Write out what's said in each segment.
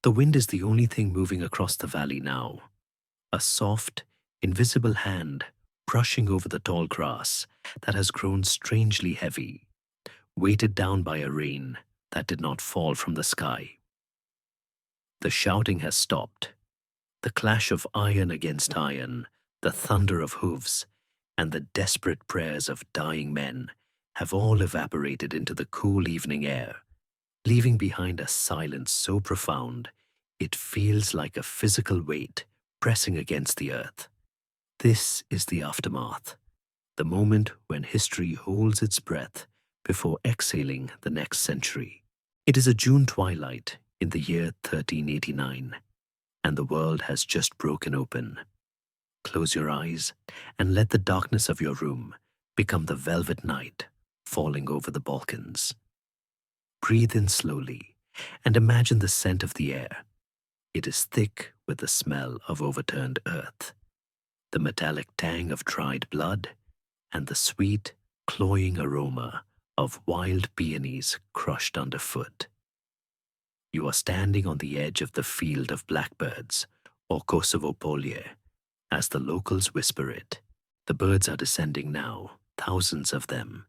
The wind is the only thing moving across the valley now, a soft, invisible hand brushing over the tall grass that has grown strangely heavy, weighted down by a rain that did not fall from the sky. The shouting has stopped. The clash of iron against iron, the thunder of hooves, and the desperate prayers of dying men have all evaporated into the cool evening air, leaving behind a silence so profound it feels like a physical weight pressing against the earth. This is the aftermath, the moment when history holds its breath before exhaling the next century. It is a June twilight in the year 1389, and the world has just broken open. Close your eyes and let the darkness of your room become the velvet night falling over the Balkans. Breathe in slowly and imagine the scent of the air. It is thick with the smell of overturned earth, the metallic tang of dried blood, and the sweet, cloying aroma of wild peonies crushed underfoot. You are standing on the edge of the field of blackbirds, or Kosovo polje, as the locals whisper it. The birds are descending now, thousands of them,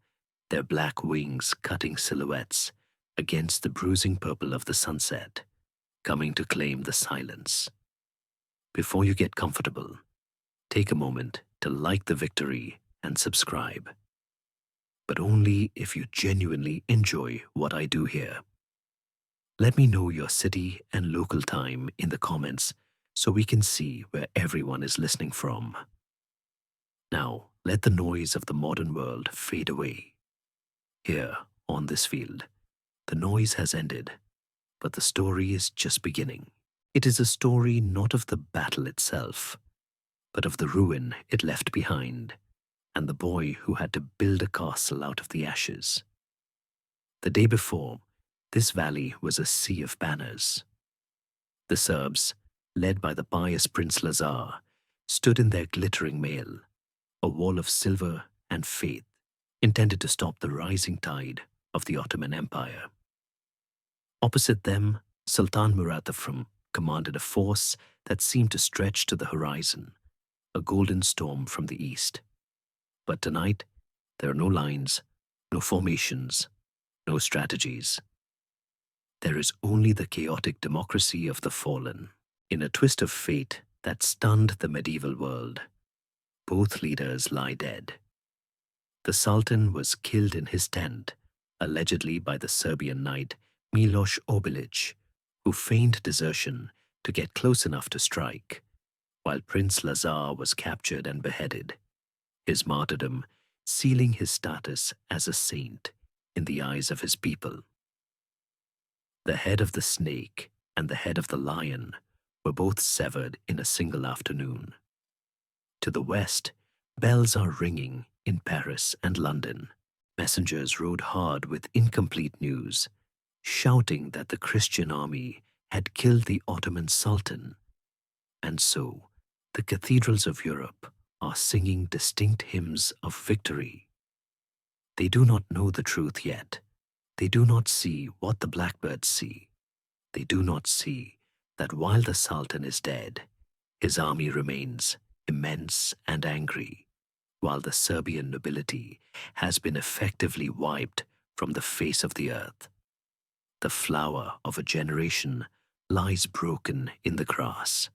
their black wings cutting silhouettes against the bruising purple of the sunset, coming to claim the silence. Before you get comfortable, take a moment to like the victory and subscribe. But only if you genuinely enjoy what I do here. Let me know your city and local time in the comments so we can see where everyone is listening from. Now, let the noise of the modern world fade away. Here, on this field, the noise has ended, but the story is just beginning. It is a story not of the battle itself, but of the ruin it left behind, and the boy who had to build a castle out of the ashes. The day before, this valley was a sea of banners. The Serbs, led by the pious Prince Lazar, stood in their glittering mail, a wall of silver and faith intended to stop the rising tide of the Ottoman Empire. Opposite them, Sultan Murat commanded a force that seemed to stretch to the horizon, a golden storm from the east. But tonight, there are no lines, no formations, no strategies. There is only the chaotic democracy of the fallen. In a twist of fate that stunned the medieval world, both leaders lie dead. The Sultan was killed in his tent, allegedly by the Serbian knight Miloš Obilić, who feigned desertion to get close enough to strike, while Prince Lazar was captured and beheaded, his martyrdom sealing his status as a saint in the eyes of his people. The head of the snake and the head of the lion were both severed in a single afternoon. To the west, bells are ringing in Paris and London. Messengers rode hard with incomplete news, shouting that the Christian army had killed the Ottoman Sultan. And so, the cathedrals of Europe are singing distinct hymns of victory. They do not know the truth yet. They do not see what the blackbirds see. They do not see that while the Sultan is dead, his army remains immense and angry, while the Serbian nobility has been effectively wiped from the face of the earth. The flower of a generation lies broken in the grass.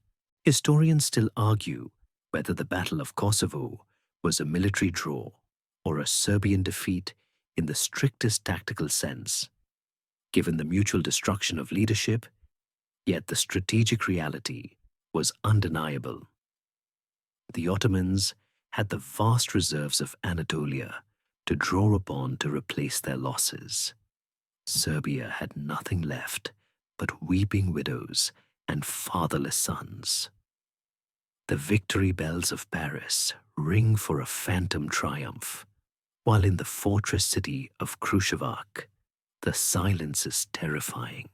Historians still argue whether the Battle of Kosovo was a military draw or a Serbian defeat in the strictest tactical sense, given the mutual destruction of leadership, yet the strategic reality was undeniable. The Ottomans had the vast reserves of Anatolia to draw upon to replace their losses. Serbia had nothing left but weeping widows and fatherless sons. The victory bells of Paris ring for a phantom triumph, while in the fortress city of Kruševac, the silence is terrifying.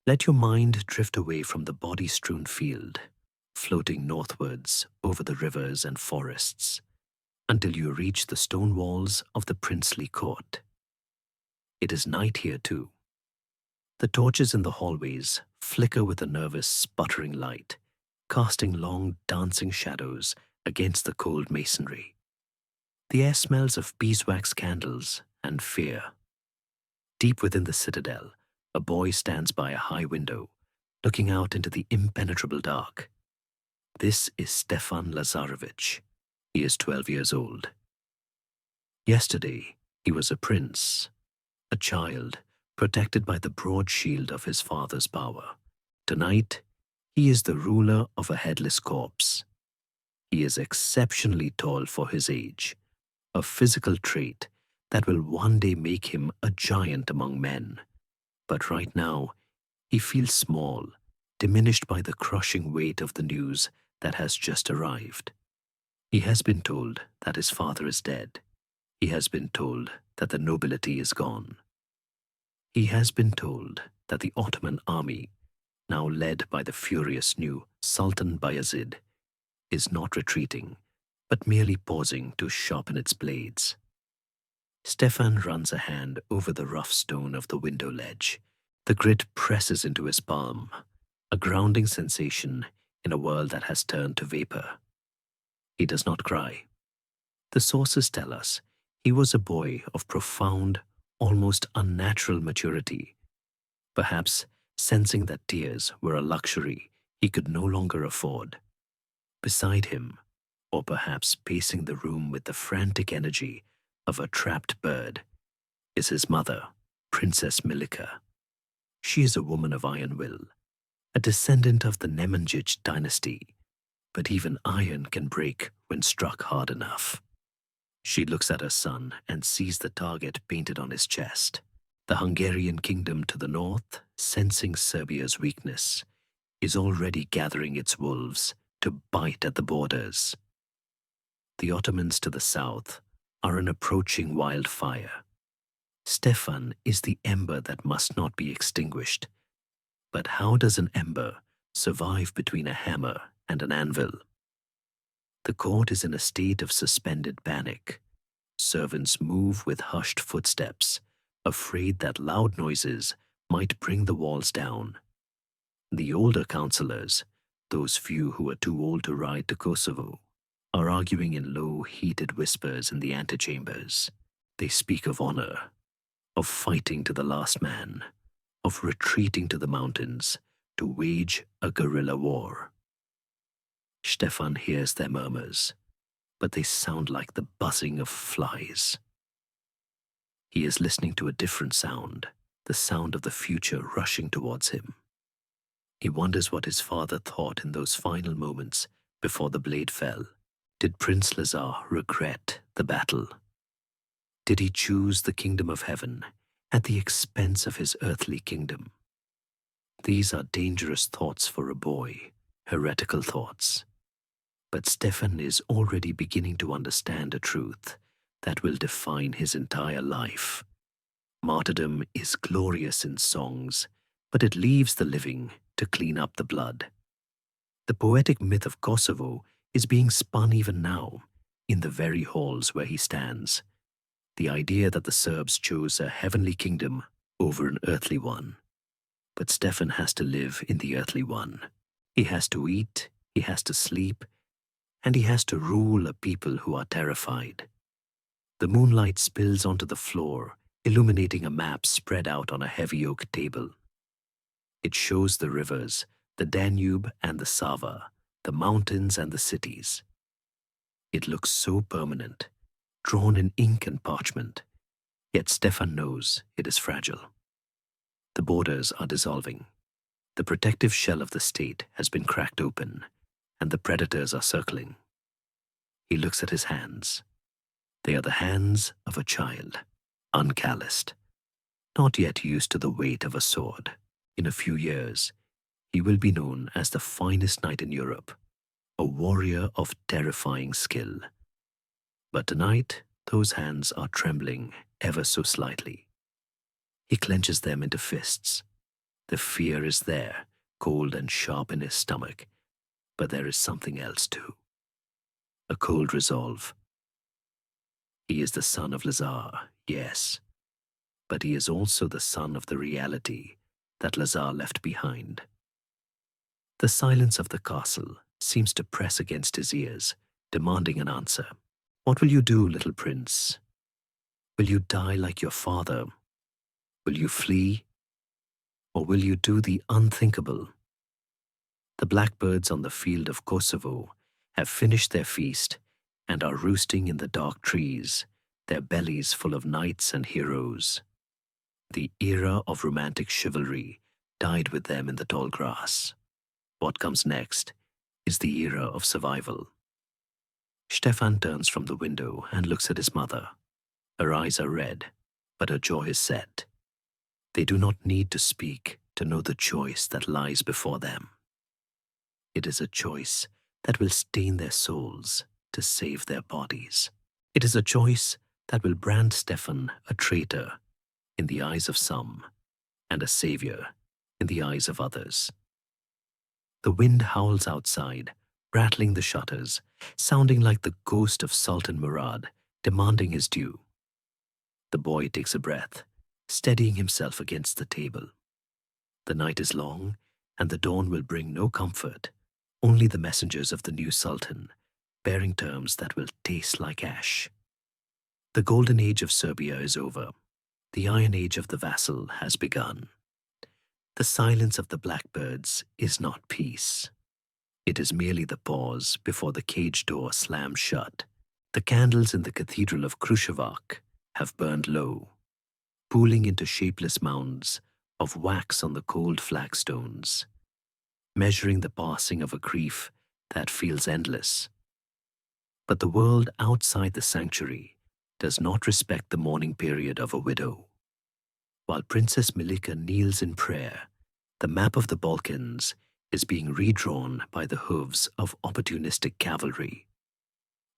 Let your mind drift away from the body-strewn field, floating northwards over the rivers and forests, until you reach the stone walls of the princely court. It is night here too. The torches in the hallways flicker with a nervous, sputtering light, casting long, dancing shadows against the cold masonry. The air smells of beeswax candles and fear. Deep within the citadel, a boy stands by a high window, looking out into the impenetrable dark. This is Stefan Lazarevic. He is 12 years old. Yesterday, he was a prince, a child, protected by the broad shield of his father's power. Tonight, he is the ruler of a headless corpse. He is exceptionally tall for his age, a physical trait that will one day make him a giant among men. But right now, he feels small, diminished by the crushing weight of the news that has just arrived. He has been told that his father is dead. He has been told that the nobility is gone. He has been told that the Ottoman army, now led by the furious new Sultan Bayezid, is not retreating, but merely pausing to sharpen its blades. Stefan runs a hand over the rough stone of the window ledge. The grit presses into his palm, a grounding sensation in a world that has turned to vapor. He does not cry. The sources tell us he was a boy of profound, almost unnatural maturity, perhaps sensing that tears were a luxury he could no longer afford. Beside him, or perhaps pacing the room with the frantic energy of a trapped bird, is his mother, Princess Milika. She is a woman of iron will, a descendant of the Nemanjic dynasty, but even iron can break when struck hard enough. She looks at her son and sees the target painted on his chest. The Hungarian kingdom to the north, sensing Serbia's weakness, is already gathering its wolves to bite at the borders. The Ottomans to the south are an approaching wildfire. Stefan is the ember that must not be extinguished. But how does an ember survive between a hammer and an anvil? The court is in a state of suspended panic. Servants move with hushed footsteps, afraid that loud noises might bring the walls down. The older counselors, those few who are too old to ride to Kosovo, are arguing in low, heated whispers in the antechambers. They speak of honor, of fighting to the last man, of retreating to the mountains to wage a guerrilla war. Stefan hears their murmurs, but they sound like the buzzing of flies. He is listening to a different sound, the sound of the future rushing towards him. He wonders what his father thought in those final moments before the blade fell. Did Prince Lazar regret the battle? Did he choose the kingdom of heaven at the expense of his earthly kingdom? These are dangerous thoughts for a boy, heretical thoughts. But Stefan is already beginning to understand a truth that will define his entire life. Martyrdom is glorious in songs, but it leaves the living to clean up the blood. The poetic myth of Kosovo is being spun even now, in the very halls where he stands. The idea that the Serbs chose a heavenly kingdom over an earthly one. But Stefan has to live in the earthly one. He has to eat, he has to sleep, and he has to rule a people who are terrified. The moonlight spills onto the floor, illuminating a map spread out on a heavy oak table. It shows the rivers, the Danube and the Sava, the mountains and the cities. It looks so permanent, drawn in ink and parchment, yet Stefan knows it is fragile. The borders are dissolving. The protective shell of the state has been cracked open, and the predators are circling. He looks at his hands. They are the hands of a child, uncalloused, not yet used to the weight of a sword. In a few years, he will be known as the finest knight in Europe, a warrior of terrifying skill. But tonight, those hands are trembling ever so slightly. He clenches them into fists. The fear is there, cold and sharp in his stomach, but there is something else too. A cold resolve. He is the son of Lazar, yes, but he is also the son of the reality that Lazar left behind. The silence of the castle seems to press against his ears, demanding an answer. What will you do, little prince? Will you die like your father? Will you flee? Or will you do the unthinkable? The blackbirds on the field of Kosovo have finished their feast and are roosting in the dark trees, their bellies full of knights and heroes. The era of romantic chivalry died with them in the tall grass. What comes next is the era of survival. Stefan turns from the window and looks at his mother. Her eyes are red, but her jaw is set. They do not need to speak to know the choice that lies before them. It is a choice that will stain their souls to save their bodies. It is a choice that will brand Stefan a traitor in the eyes of some and a savior in the eyes of others. The wind howls outside, rattling the shutters, sounding like the ghost of Sultan Murad demanding his due. The boy takes a breath, steadying himself against the table. The night is long, and the dawn will bring no comfort, only the messengers of the new Sultan, bearing terms that will taste like ash. The golden age of Serbia is over. The iron age of the vassal has begun. The silence of the blackbirds is not peace. It is merely the pause before the cage door slams shut. The candles in the cathedral of Kruševac have burned low, pooling into shapeless mounds of wax on the cold flagstones, measuring the passing of a grief that feels endless. But the world outside the sanctuary does not respect the mourning period of a widow. While Princess Milika kneels in prayer, the map of the Balkans is being redrawn by the hooves of opportunistic cavalry.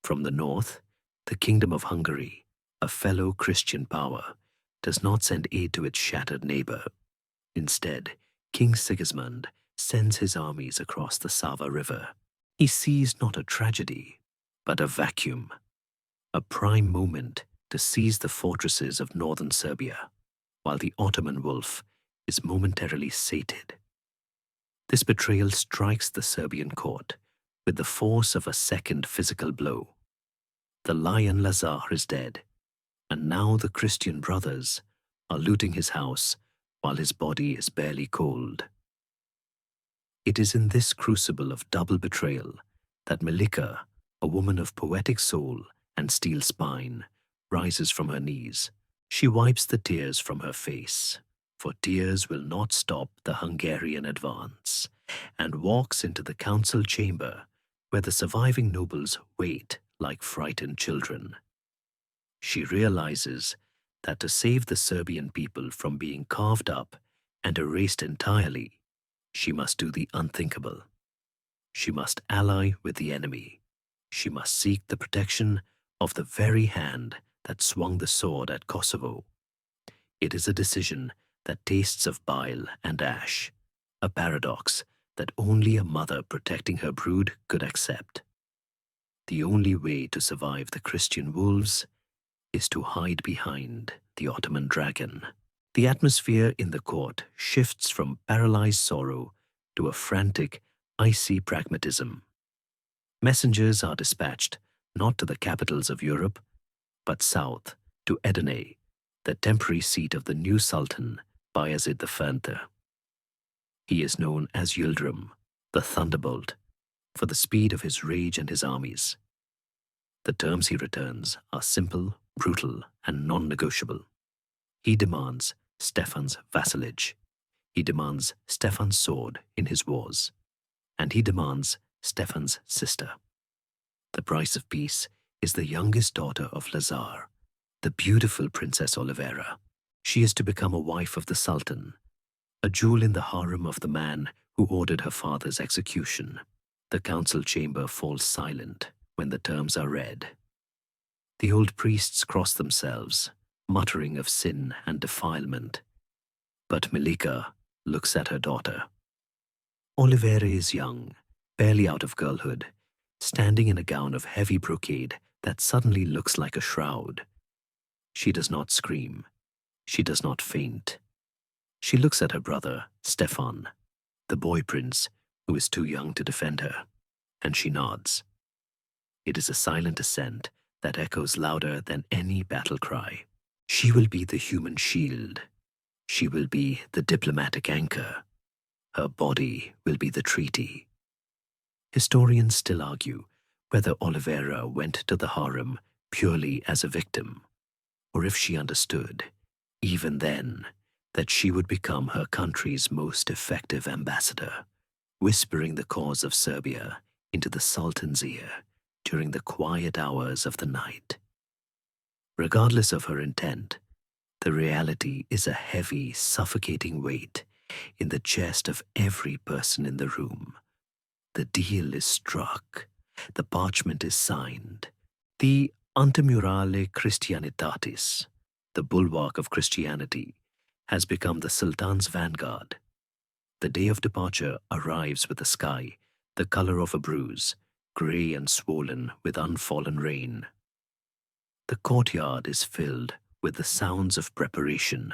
From the north, the Kingdom of Hungary, a fellow Christian power, does not send aid to its shattered neighbor. Instead, King Sigismund sends his armies across the Sava River. He sees not a tragedy, but a vacuum, a prime moment to seize the fortresses of northern Serbia, while the Ottoman wolf is momentarily sated. This betrayal strikes the Serbian court with the force of a second physical blow. The lion Lazar is dead, and now the Christian brothers are looting his house while his body is barely cold. It is in this crucible of double betrayal that Milika, a woman of poetic soul and steel spine, rises from her knees. She wipes the tears from her face, for tears will not stop the Hungarian advance, and walks into the council chamber where the surviving nobles wait like frightened children. She realizes that to save the Serbian people from being carved up and erased entirely, she must do the unthinkable. She must ally with the enemy. She must seek the protection of the very hand that swung the sword at Kosovo. It is a decision that tastes of bile and ash, a paradox that only a mother protecting her brood could accept. The only way to survive the Christian wolves is to hide behind the Ottoman dragon. The atmosphere in the court shifts from paralyzed sorrow to a frantic, icy pragmatism. Messengers are dispatched not to the capitals of Europe, but south to Edirne, the temporary seat of the new Sultan, Bayezid IV. He is known as Yildirim, the Thunderbolt, for the speed of his rage and his armies. The terms he returns are simple, brutal, and non-negotiable. He demands Stefan's vassalage. He demands Stefan's sword in his wars. And he demands Stefan's sister. The price of peace is the youngest daughter of Lazar, the beautiful Princess Olivera. She is to become a wife of the Sultan, a jewel in the harem of the man who ordered her father's execution. The council chamber falls silent when the terms are read. The old priests cross themselves, muttering of sin and defilement. But Milika looks at her daughter. Olivera is young, barely out of girlhood, standing in a gown of heavy brocade that suddenly looks like a shroud. She does not scream. She does not faint. She looks at her brother, Stefan, the boy prince, who is too young to defend her, and she nods. It is a silent assent that echoes louder than any battle cry. She will be the human shield. She will be the diplomatic anchor. Her body will be the treaty. Historians still argue whether Oliveira went to the harem purely as a victim, or if she understood, even then, that she would become her country's most effective ambassador, whispering the cause of Serbia into the Sultan's ear during the quiet hours of the night. Regardless of her intent, the reality is a heavy, suffocating weight in the chest of every person in the room. The deal is struck. The parchment is signed. The Antemurale Christianitatis, the bulwark of Christianity, has become the Sultan's vanguard. The day of departure arrives with a sky the color of a bruise, grey and swollen with unfallen rain. The courtyard is filled with the sounds of preparation,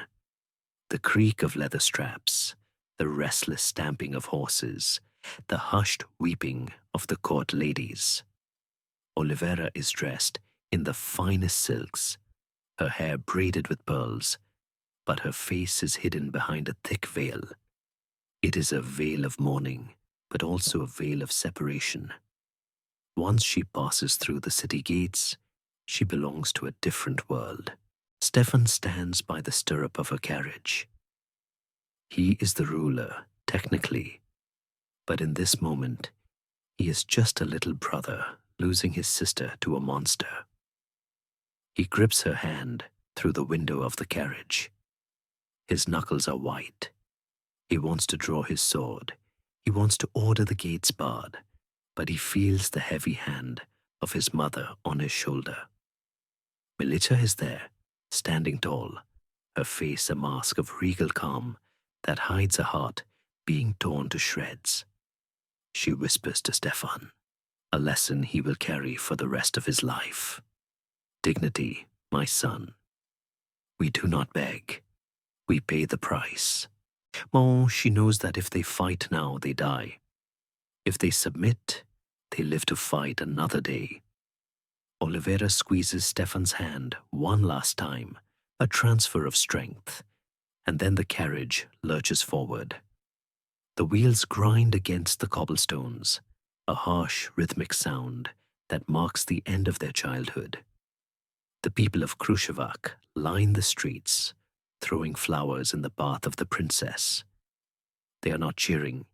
the creak of leather straps, the restless stamping of horses, the hushed weeping of the court ladies. Oliveira is dressed in the finest silks, her hair braided with pearls, but her face is hidden behind a thick veil. It is a veil of mourning, but also a veil of separation. Once she passes through the city gates, she belongs to a different world. Stefan stands by the stirrup of her carriage. He is the ruler, technically, but in this moment, he is just a little brother losing his sister to a monster. He grips her hand through the window of the carriage. His knuckles are white. He wants to draw his sword. He wants to order the gates barred, but he feels the heavy hand of his mother on his shoulder. Milica is there, standing tall, her face a mask of regal calm that hides a heart being torn to shreds. She whispers to Stefan, a lesson he will carry for the rest of his life. Dignity, my son. We do not beg. We pay the price. Oh, she knows that if they fight now, they die. If they submit, they live to fight another day. Oliveira squeezes Stefan's hand one last time, a transfer of strength, and then the carriage lurches forward. The wheels grind against the cobblestones, a harsh, rhythmic sound that marks the end of their childhood. The people of Kruševac line the streets, throwing flowers in the path of the princess. They are not cheering.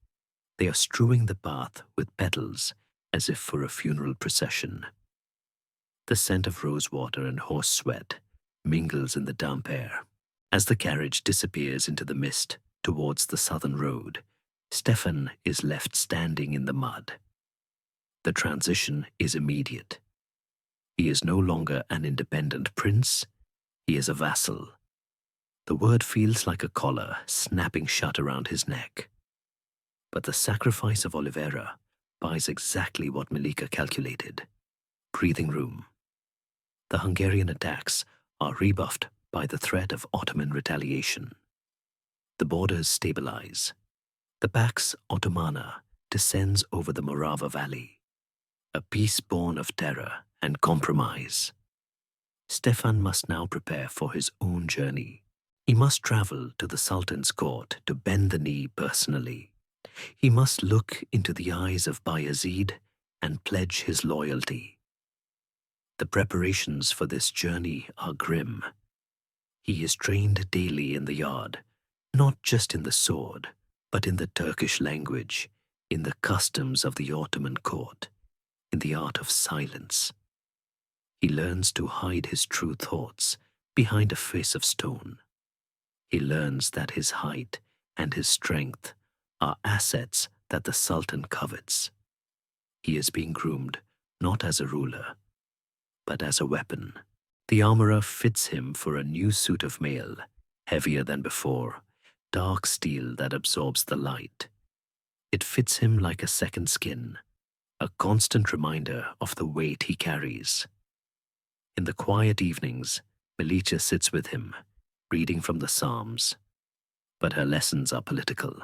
They are strewing the path with petals as if for a funeral procession. The scent of rosewater and horse sweat mingles in the damp air. As the carriage disappears into the mist towards the southern road, Stefan is left standing in the mud. The transition is immediate. He is no longer an independent prince. He is a vassal. The word feels like a collar snapping shut around his neck. But the sacrifice of Oliveira buys exactly what Milica calculated: breathing room. The Hungarian attacks are rebuffed by the threat of Ottoman retaliation. The borders stabilize. The Pax Ottomana descends over the Morava Valley, a peace born of terror and compromise. Stefan must now prepare for his own journey. He must travel to the Sultan's court to bend the knee personally. He must look into the eyes of Bayezid and pledge his loyalty. The preparations for this journey are grim. He is trained daily in the yard, not just in the sword, but in the Turkish language, in the customs of the Ottoman court, in the art of silence. He learns to hide his true thoughts behind a face of stone. He learns that his height and his strength are assets that the Sultan covets. He is being groomed not as a ruler, but as a weapon. The armorer fits him for a new suit of mail, heavier than before, dark steel that absorbs the light. It fits him like a second skin, a constant reminder of the weight he carries. In the quiet evenings, Milica sits with him, reading from the Psalms, but her lessons are political.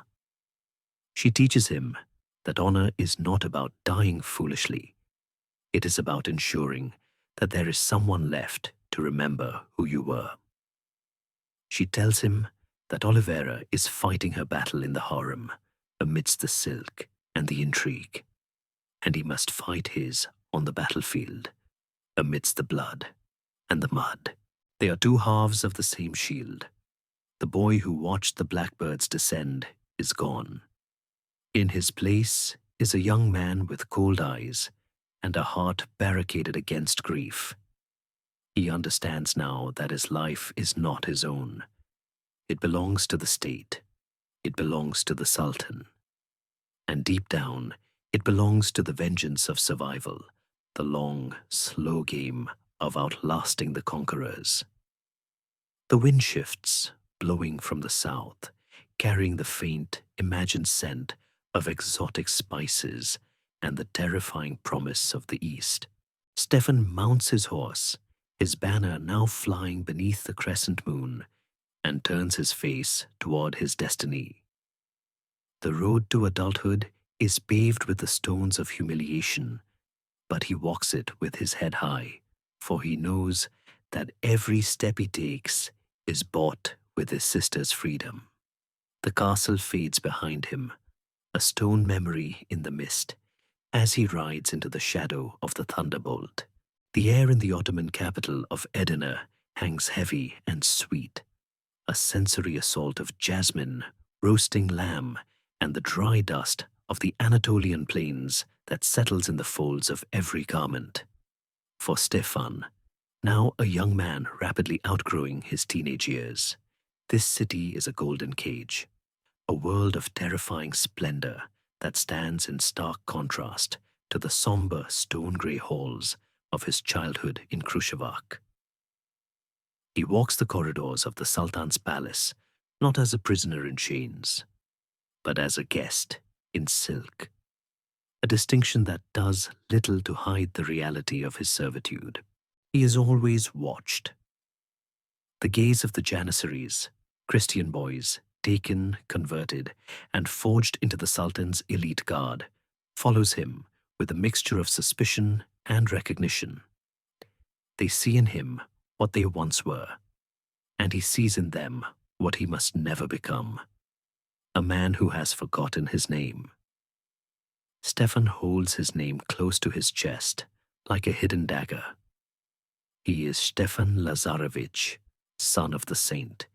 She teaches him that honor is not about dying foolishly. It is about ensuring that there is someone left to remember who you were. She tells him that Olivera is fighting her battle in the harem amidst the silk and the intrigue, and he must fight his on the battlefield amidst the blood and the mud. They are two halves of the same shield. The boy who watched the blackbirds descend is gone. In his place is a young man with cold eyes and a heart barricaded against grief. He understands now that his life is not his own. It belongs to the state. It belongs to the Sultan. And deep down, it belongs to the vengeance of survival, the long, slow game of outlasting the conquerors. The wind shifts, blowing from the south, carrying the faint, imagined scent of exotic spices and the terrifying promise of the east. Stefan mounts his horse, his banner now flying beneath the crescent moon, and turns his face toward his destiny. The road to adulthood is paved with the stones of humiliation, but he walks it with his head high, for he knows that every step he takes is bought with his sister's freedom. The castle fades behind him, a stone memory in the mist, as he rides into the shadow of the thunderbolt. The air in the Ottoman capital of Edirne hangs heavy and sweet, a sensory assault of jasmine, roasting lamb, and the dry dust of the Anatolian plains that settles in the folds of every garment. For Stefan, now a young man rapidly outgrowing his teenage years, this city is a golden cage, a world of terrifying splendor that stands in stark contrast to the somber stone-grey halls of his childhood in Kruševac. He walks the corridors of the Sultan's palace, not as a prisoner in chains, but as a guest in silk, a distinction that does little to hide the reality of his servitude. He is always watched. The gaze of the Janissaries, Christian boys, taken, converted, and forged into the Sultan's elite guard, follows him with a mixture of suspicion and recognition. They see in him what they once were, and he sees in them what he must never become, a man who has forgotten his name. Stefan holds his name close to his chest, like a hidden dagger. He is Stefan Lazarevic, son of the saint,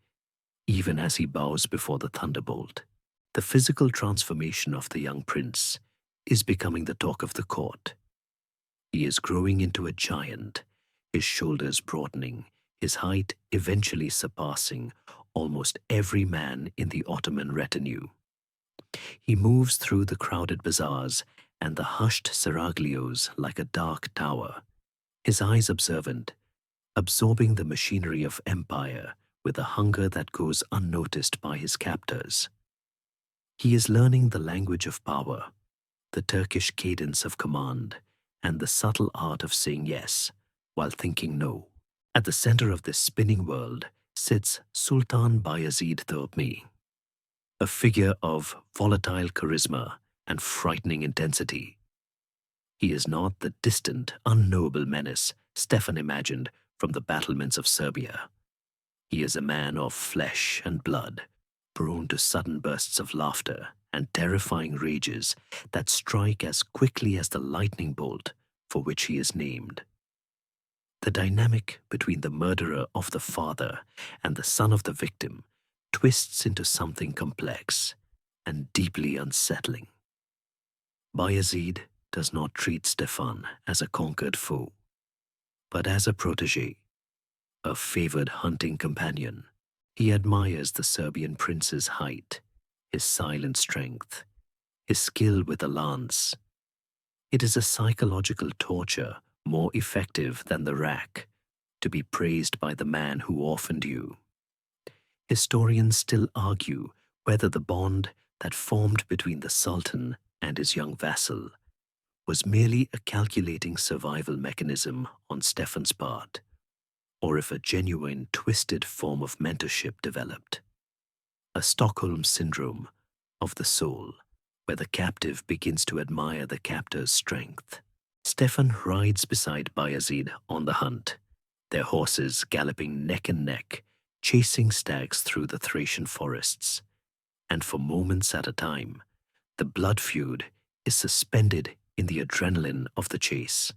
even as he bows before the thunderbolt. The physical transformation of the young prince is becoming the talk of the court. He is growing into a giant, his shoulders broadening, his height eventually surpassing almost every man in the Ottoman retinue. He moves through the crowded bazaars and the hushed seraglios like a dark tower, his eyes observant, absorbing the machinery of empire with a hunger that goes unnoticed by his captors. He is learning the language of power, the Turkish cadence of command, and the subtle art of saying yes while thinking no. At the center of this spinning world sits Sultan Bayezid Thurmi, a figure of volatile charisma and frightening intensity. He is not the distant, unknowable menace Stefan imagined from the battlements of Serbia. He is a man of flesh and blood, prone to sudden bursts of laughter and terrifying rages that strike as quickly as the lightning bolt for which he is named. The dynamic between the murderer of the father and the son of the victim twists into something complex and deeply unsettling. Bayezid does not treat Stefan as a conquered foe, but as a protege, a favored hunting companion. He admires the Serbian prince's height, his silent strength, his skill with the lance. It is a psychological torture more effective than the rack, to be praised by the man who orphaned you. Historians still argue whether the bond that formed between the Sultan and his young vassal was merely a calculating survival mechanism on Stefan's part, or if a genuine twisted form of mentorship developed, a Stockholm syndrome of the soul where the captive begins to admire the captor's strength. Stefan rides beside Bayezid on the hunt, their horses galloping neck and neck, chasing stags through the Thracian forests. And for moments at a time, the blood feud is suspended in the adrenaline of the chase.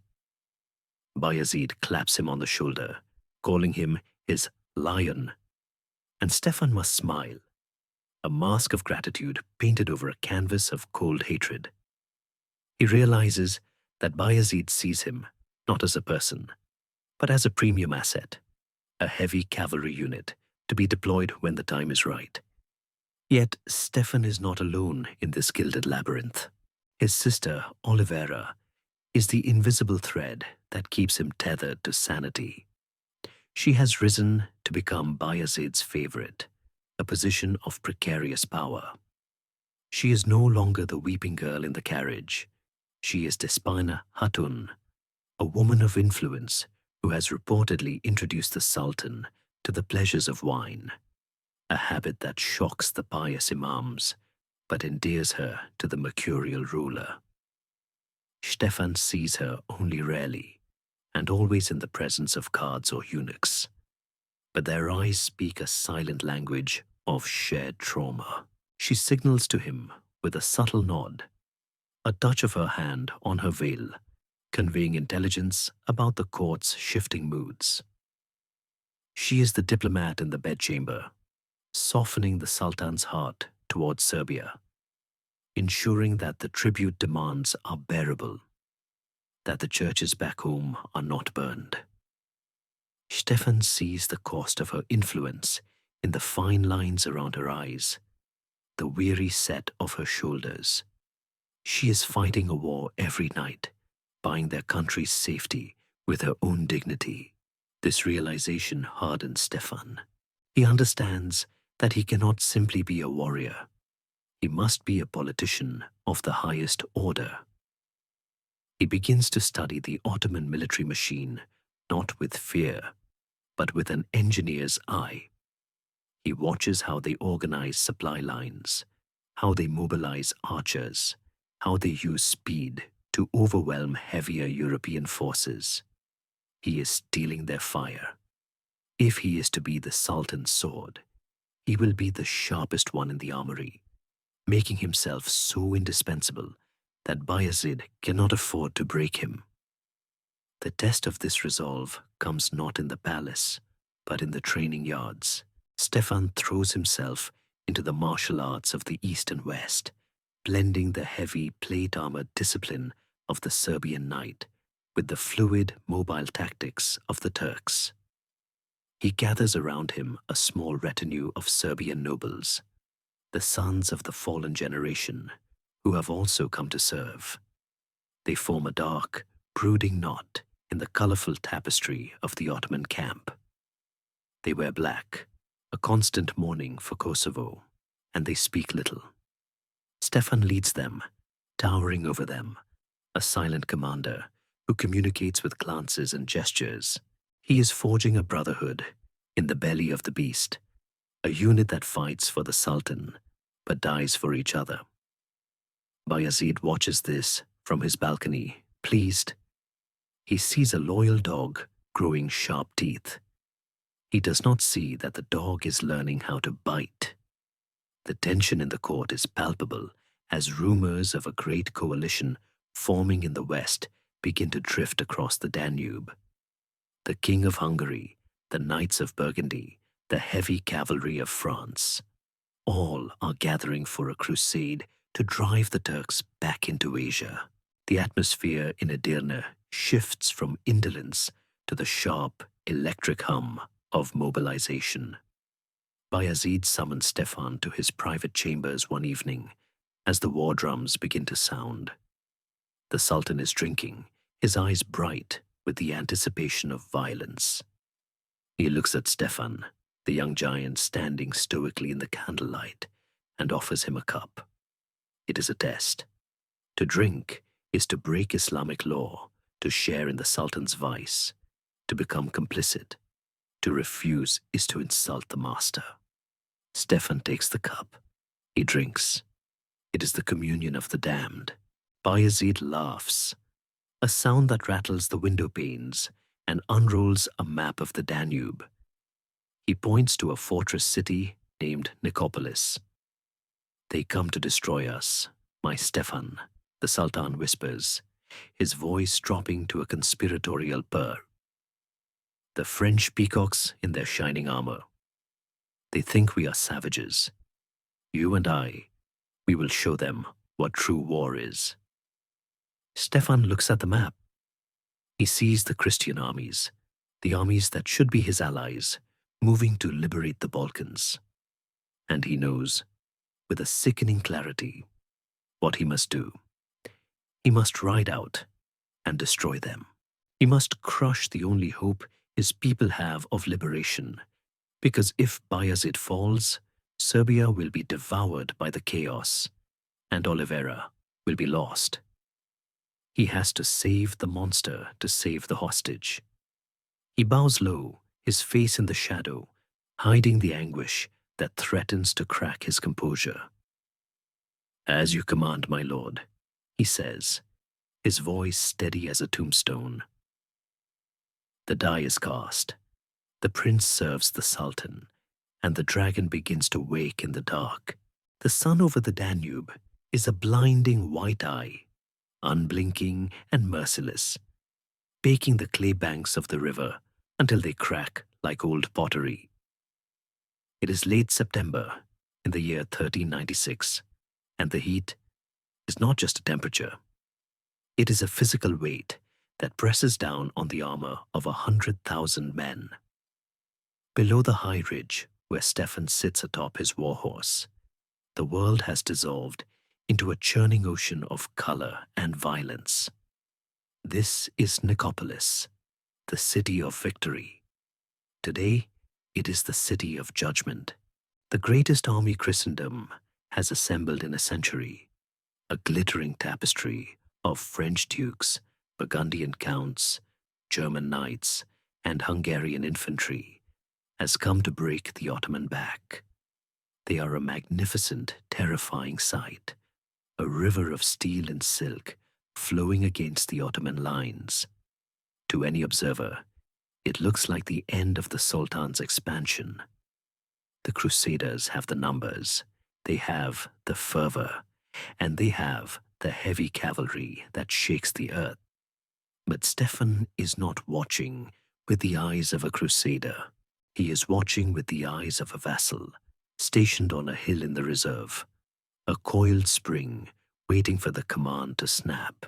Bayezid claps him on the shoulder, calling him his lion, and Stefan must smile, a mask of gratitude painted over a canvas of cold hatred. He realizes that Bayezid sees him not as a person, but as a premium asset, a heavy cavalry unit to be deployed when the time is right. Yet Stefan is not alone in this gilded labyrinth. His sister, Olivera, is the invisible thread that keeps him tethered to sanity. She has risen to become Bayezid's favorite, a position of precarious power. She is no longer the weeping girl in the carriage. She is Despina Hatun, a woman of influence who has reportedly introduced the Sultan to the pleasures of wine, a habit that shocks the pious imams but endears her to the mercurial ruler. Stefan sees her only rarely, and always in the presence of guards or eunuchs. But their eyes speak a silent language of shared trauma. She signals to him with a subtle nod, a touch of her hand on her veil, conveying intelligence about the court's shifting moods. She is the diplomat in the bedchamber, softening the Sultan's heart towards Serbia, ensuring that the tribute demands are bearable, that the churches back home are not burned. Stefan sees the cost of her influence in the fine lines around her eyes, the weary set of her shoulders. She is fighting a war every night, buying their country's safety with her own dignity. This realization hardens Stefan. He understands that he cannot simply be a warrior. He must be a politician of the highest order. He begins to study the Ottoman military machine, not with fear, but with an engineer's eye. He watches how they organize supply lines, how they mobilize archers, how they use speed to overwhelm heavier European forces. He is stealing their fire. If he is to be the Sultan's sword, he will be the sharpest one in the armory, making himself so indispensable that Bayezid cannot afford to break him. The test of this resolve comes not in the palace, but in the training yards. Stefan throws himself into the martial arts of the East and West, blending the heavy plate-armored discipline of the Serbian knight with the fluid, mobile tactics of the Turks. He gathers around him a small retinue of Serbian nobles, the sons of the fallen generation, who have also come to serve. They form a dark, brooding knot in the colorful tapestry of the Ottoman camp. They wear black, a constant mourning for Kosovo, and they speak little. Stefan leads them, towering over them, a silent commander who communicates with glances and gestures. He is forging a brotherhood in the belly of the beast, a unit that fights for the Sultan but dies for each other. Bayezid watches this from his balcony, pleased. He sees a loyal dog growing sharp teeth. He does not see that the dog is learning how to bite. The tension in the court is palpable as rumors of a great coalition forming in the West begin to drift across the Danube. The King of Hungary, the Knights of Burgundy, the heavy cavalry of France, all are gathering for a crusade to drive the Turks back into Asia. The atmosphere in Edirne shifts from indolence to the sharp, electric hum of mobilization. Bayezid summons Stefan to his private chambers one evening as the war drums begin to sound. The Sultan is drinking, his eyes bright with the anticipation of violence. He looks at Stefan, the young giant standing stoically in the candlelight, and offers him a cup. It is a test. To drink is to break Islamic law, to share in the Sultan's vice, to become complicit. To refuse is to insult the master. Stefan takes the cup. He drinks. It is the communion of the damned. Bayezid laughs, a sound that rattles the window panes and unrolls a map of the Danube. He points to a fortress city named Nicopolis. They come to destroy us, my Stefan, the Sultan whispers, his voice dropping to a conspiratorial purr. The French peacocks in their shining armor. They think we are savages. You and I, we will show them what true war is. Stefan looks at the map. He sees the Christian armies, the armies that should be his allies, moving to liberate the Balkans. And he knows, with a sickening clarity, what he must do. He must ride out and destroy them. He must crush the only hope his people have of liberation, because if Bayezid falls, Serbia will be devoured by the chaos, and Oliveira will be lost. He has to save the monster to save the hostage. He bows low, his face in the shadow, hiding the anguish that threatens to crack his composure. As you command, my lord, he says, his voice steady as a tombstone. The die is cast. The prince serves the Sultan, and the dragon begins to wake in the dark. The sun over the Danube is a blinding white eye, unblinking and merciless, baking the clay banks of the river until they crack like old pottery. It is late September in the year 1396, and the heat is not just a temperature. It is a physical weight that presses down on the armor of 100,000 men. Below the high ridge where Stefan sits atop his warhorse, the world has dissolved into a churning ocean of color and violence. This is Nicopolis, the city of victory. Today, it is the city of judgment. The greatest army Christendom has assembled in a century, a glittering tapestry of French dukes, Burgundian counts, German knights, and Hungarian infantry, has come to break the Ottoman back. They are a magnificent, terrifying sight, a river of steel and silk flowing against the Ottoman lines. To any observer, it looks like the end of the Sultan's expansion. The Crusaders have the numbers, they have the fervor, and they have the heavy cavalry that shakes the earth. But Stefan is not watching with the eyes of a crusader. He is watching with the eyes of a vassal, stationed on a hill in the reserve, a coiled spring waiting for the command to snap.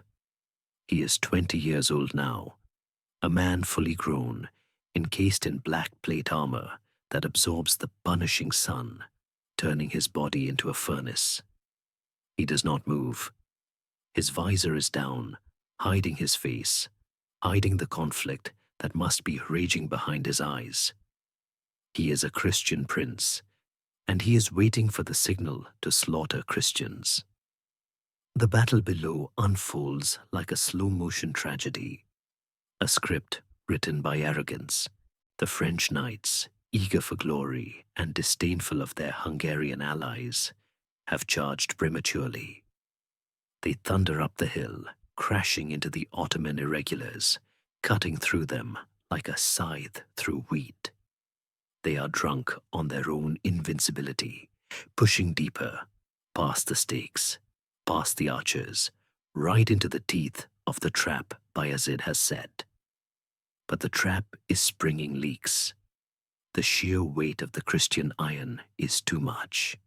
He is 20 years old now, a man fully grown, encased in black plate armor that absorbs the punishing sun, turning his body into a furnace. He does not move. His visor is down, hiding his face, hiding the conflict that must be raging behind his eyes. He is a Christian prince, and he is waiting for the signal to slaughter Christians. The battle below unfolds like a slow-motion tragedy, a script written by arrogance. The French knights, eager for glory and disdainful of their Hungarian allies, have charged prematurely. They thunder up the hill, crashing into the Ottoman irregulars, cutting through them like a scythe through wheat. They are drunk on their own invincibility, pushing deeper, past the stakes, past the archers, right into the teeth of the trap Bayezid has set. But the trap is springing leaks. The sheer weight of the Christian iron is too much.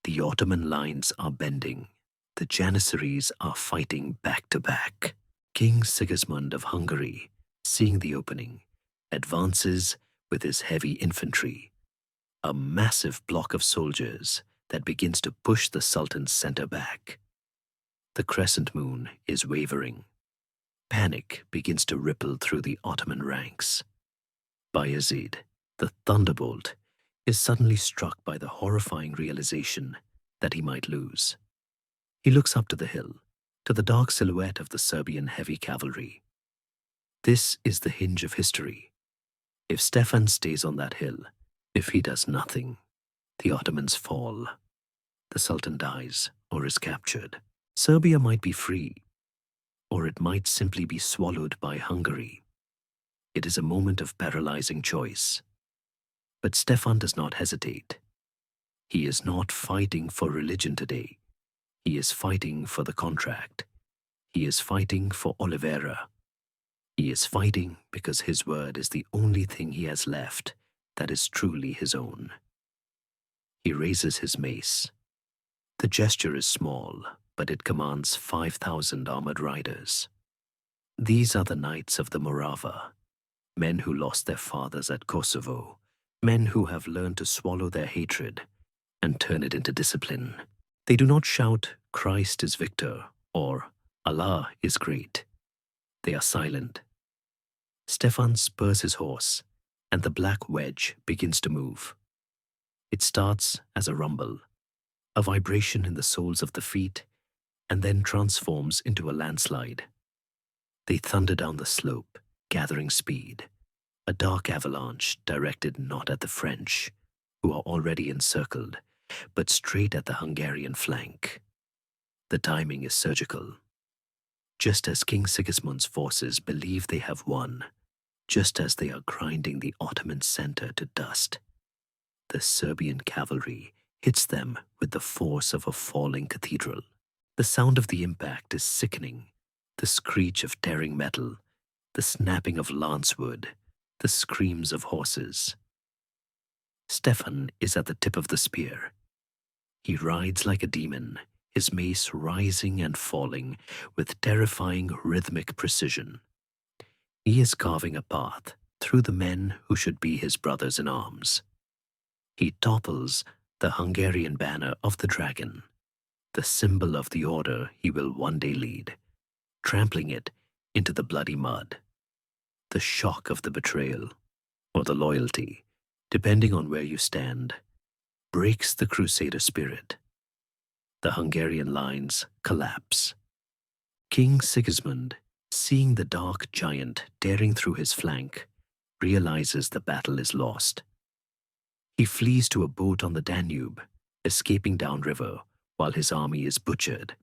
The Ottoman lines are bending. The Janissaries are fighting back to back. King Sigismund of Hungary, seeing the opening, advances with his heavy infantry, a massive block of soldiers that begins to push the Sultan's center back. The crescent moon is wavering. Panic begins to ripple through the Ottoman ranks. Bayezid, the thunderbolt, is suddenly struck by the horrifying realization that he might lose. He looks up to the hill, to the dark silhouette of the Serbian heavy cavalry. This is the hinge of history. If Stefan stays on that hill, if he does nothing, the Ottomans fall. The Sultan dies or is captured. Serbia might be free, or it might simply be swallowed by Hungary. It is a moment of paralyzing choice. But Stefan does not hesitate. He is not fighting for religion today. He is fighting for the contract. He is fighting for Oliveira. He is fighting because his word is the only thing he has left that is truly his own. He raises his mace. The gesture is small, but it commands 5,000 armored riders. These are the knights of the Morava, men who lost their fathers at Kosovo, men who have learned to swallow their hatred and turn it into discipline. They do not shout, "Christ is victor," or "Allah is great." They are silent. Stefan spurs his horse, and the black wedge begins to move. It starts as a rumble, a vibration in the soles of the feet, and then transforms into a landslide. They thunder down the slope, gathering speed, a dark avalanche directed not at the French, who are already encircled, but straight at the Hungarian flank. The timing is surgical. Just as King Sigismund's forces believe they have won, just as they are grinding the Ottoman center to dust, the Serbian cavalry hits them with the force of a falling cathedral. The sound of the impact is sickening, the screech of tearing metal, the snapping of lancewood, the screams of horses. Stefan is at the tip of the spear. He rides like a demon, his mace rising and falling with terrifying rhythmic precision. He is carving a path through the men who should be his brothers in arms. He topples the Hungarian banner of the dragon, the symbol of the order he will one day lead, trampling it into the bloody mud. The shock of the betrayal, or the loyalty, depending on where you stand, breaks the crusader spirit. The Hungarian lines collapse. King Sigismund, seeing the dark giant tearing through his flank, realizes the battle is lost. He flees to a boat on the Danube, escaping downriver while his army is butchered.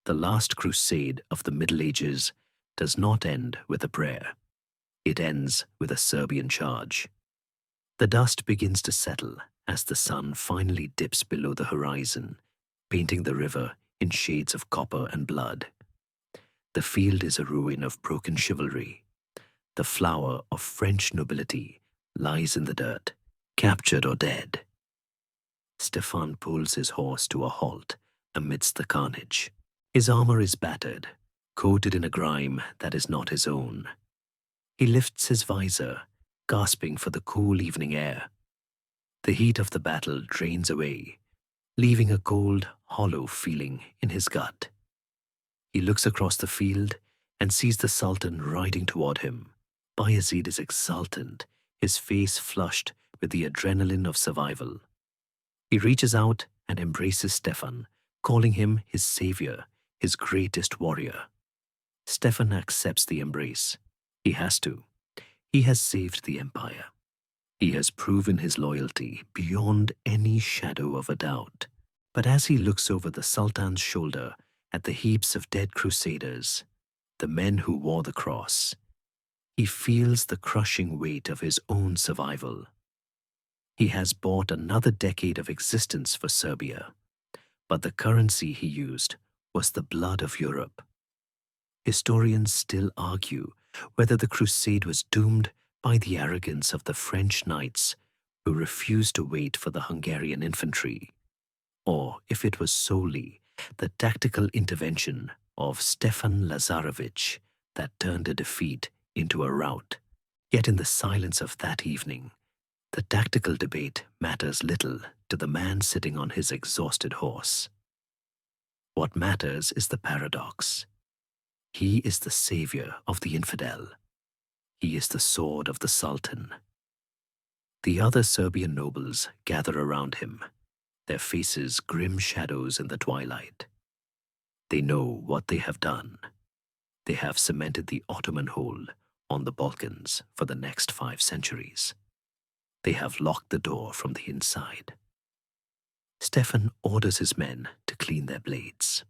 The last crusade of the Middle Ages does not end with a prayer. It ends with a Serbian charge. The dust begins to settle as the sun finally dips below the horizon, painting the river in shades of copper and blood. The field is a ruin of broken chivalry. The flower of French nobility lies in the dirt, captured or dead. Stefan pulls his horse to a halt amidst the carnage. His armor is battered, coated in a grime that is not his own. He lifts his visor, gasping for the cool evening air. The heat of the battle drains away, leaving a cold, hollow feeling in his gut. He looks across the field and sees the Sultan riding toward him. Bayezid is exultant, his face flushed with the adrenaline of survival. He reaches out and embraces Stefan, calling him his savior, his greatest warrior. Stefan accepts the embrace. He has to. He has saved the empire. He has proven his loyalty beyond any shadow of a doubt. But as he looks over the Sultan's shoulder at the heaps of dead crusaders, the men who wore the cross, he feels the crushing weight of his own survival. He has bought another decade of existence for Serbia, but the currency he used was the blood of Europe. Historians still argue whether the crusade was doomed by the arrogance of the French knights who refused to wait for the Hungarian infantry, or if it was solely the tactical intervention of Stefan Lazarevic that turned a defeat into a rout. Yet in the silence of that evening, the tactical debate matters little to the man sitting on his exhausted horse. What matters is the paradox. He is the savior of the infidel. He is the sword of the Sultan. The other Serbian nobles gather around him, their faces grim shadows in the twilight. They know what they have done. They have cemented the Ottoman hold on the Balkans for the next 5 centuries. They have locked the door from the inside. Stefan orders his men to clean their blades.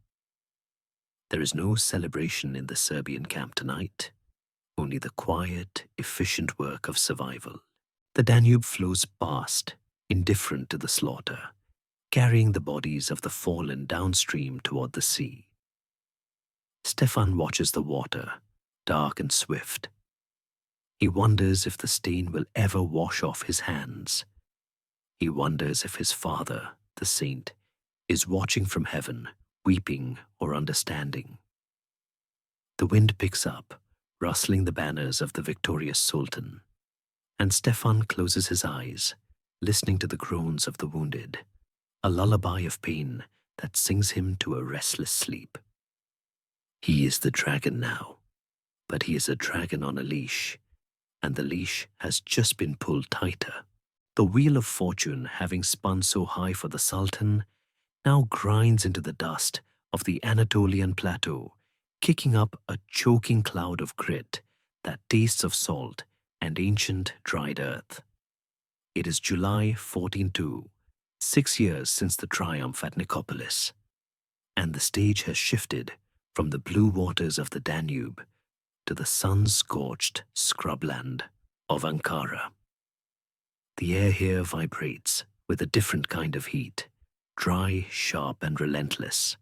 There is no celebration in the Serbian camp tonight, only the quiet, efficient work of survival. The Danube flows past, indifferent to the slaughter, carrying the bodies of the fallen downstream toward the sea. Stefan watches the water, dark and swift. He wonders if the stain will ever wash off his hands. He wonders if his father, the saint, is watching from heaven, weeping or understanding. The wind picks up, rustling the banners of the victorious Sultan, and Stefan closes his eyes, listening to the groans of the wounded, a lullaby of pain that sings him to a restless sleep. He is the dragon now, but he is a dragon on a leash, and the leash has just been pulled tighter. The wheel of fortune, having spun so high for the Sultan, now grinds into the dust of the Anatolian plateau, kicking up a choking cloud of grit that tastes of salt and ancient dried earth. It is July 1402, 6 years since the triumph at Nicopolis, and the stage has shifted from the blue waters of the Danube to the sun-scorched scrubland of Ankara. The air here vibrates with a different kind of heat, dry, sharp, and relentless,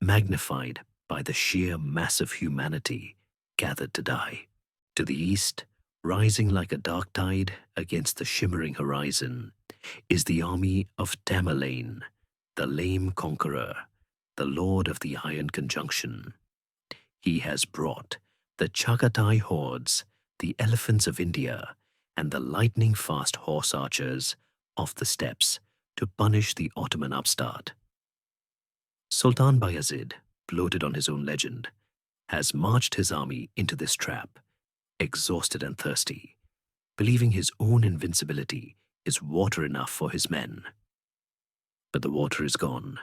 magnified by the sheer mass of humanity gathered to die. To the east, rising like a dark tide against the shimmering horizon, is the army of Tamerlane, the lame conqueror, the lord of the Iron Conjunction. He has brought the Chagatai hordes, the elephants of India, and the lightning-fast horse archers off the steppes to punish the Ottoman upstart. Sultan Bayezid, bloated on his own legend, has marched his army into this trap, exhausted and thirsty, believing his own invincibility is water enough for his men. But the water is gone.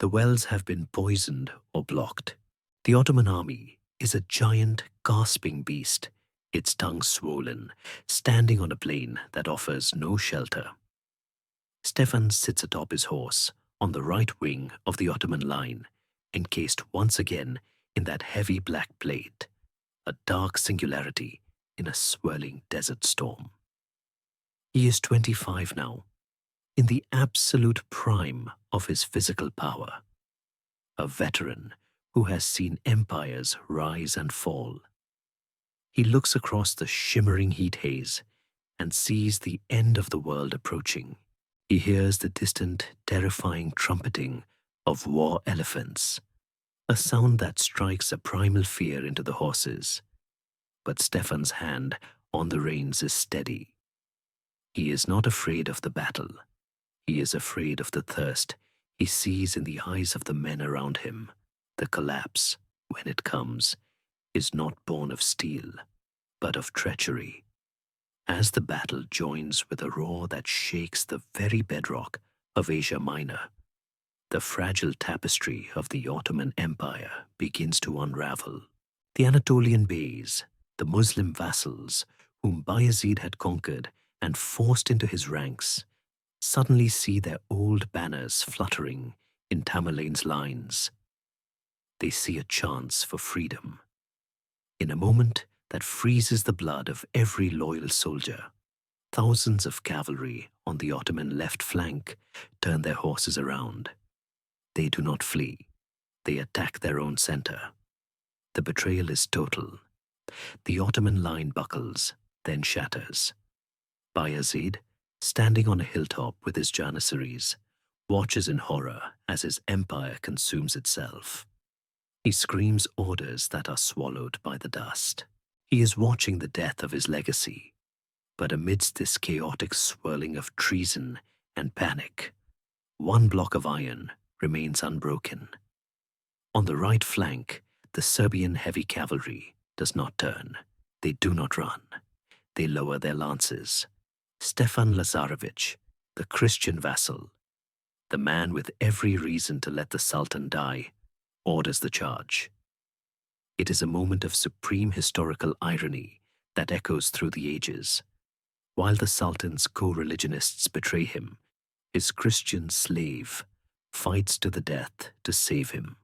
The wells have been poisoned or blocked. The Ottoman army is a giant, gasping beast, its tongue swollen, standing on a plain that offers no shelter. Stefan sits atop his horse on the right wing of the Ottoman line, encased once again in that heavy black plate, a dark singularity in a swirling desert storm. He is 25 now, in the absolute prime of his physical power, a veteran who has seen empires rise and fall. He looks across the shimmering heat haze and sees the end of the world approaching. He hears the distant, terrifying trumpeting of war elephants, a sound that strikes a primal fear into the horses. But Stefan's hand on the reins is steady. He is not afraid of the battle. He is afraid of the thirst he sees in the eyes of the men around him. The collapse, when it comes, is not born of steel, but of treachery. As the battle joins with a roar that shakes the very bedrock of Asia Minor, the fragile tapestry of the Ottoman Empire begins to unravel. The Anatolian beys, the Muslim vassals whom Bayezid had conquered and forced into his ranks, suddenly see their old banners fluttering in Tamerlane's lines. They see a chance for freedom. In a moment that freezes the blood of every loyal soldier, thousands of cavalry on the Ottoman left flank turn their horses around. They do not flee. They attack their own center. The betrayal is total. The Ottoman line buckles, then shatters. Bayezid, standing on a hilltop with his janissaries, watches in horror as his empire consumes itself. He screams orders that are swallowed by the dust. He is watching the death of his legacy. But amidst this chaotic swirling of treason and panic, one block of iron remains unbroken. On the right flank, the Serbian heavy cavalry does not turn. They do not run. They lower their lances. Stefan Lazarevic, the Christian vassal, the man with every reason to let the Sultan die, orders the charge. It is a moment of supreme historical irony that echoes through the ages. While the Sultan's co-religionists betray him, his Christian slave, fights to the death to save him.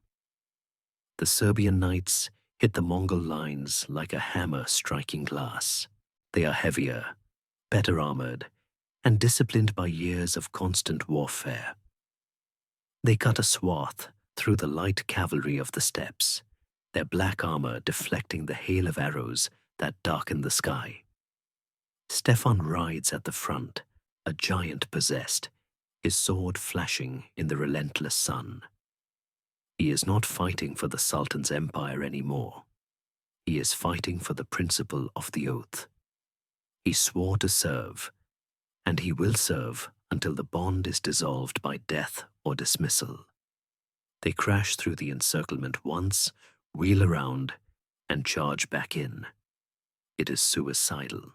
The Serbian knights hit the Mongol lines like a hammer striking glass. They are heavier, better armored, and disciplined by years of constant warfare. They cut a swath through the light cavalry of the steppes, their black armor deflecting the hail of arrows that darken the sky. Stefan rides at the front, a giant possessed, his sword flashing in the relentless sun. He is not fighting for the Sultan's empire anymore. He is fighting for the principle of the oath. He swore to serve, and he will serve until the bond is dissolved by death or dismissal. They crash through the encirclement once, wheel around, and charge back in. It is suicidal.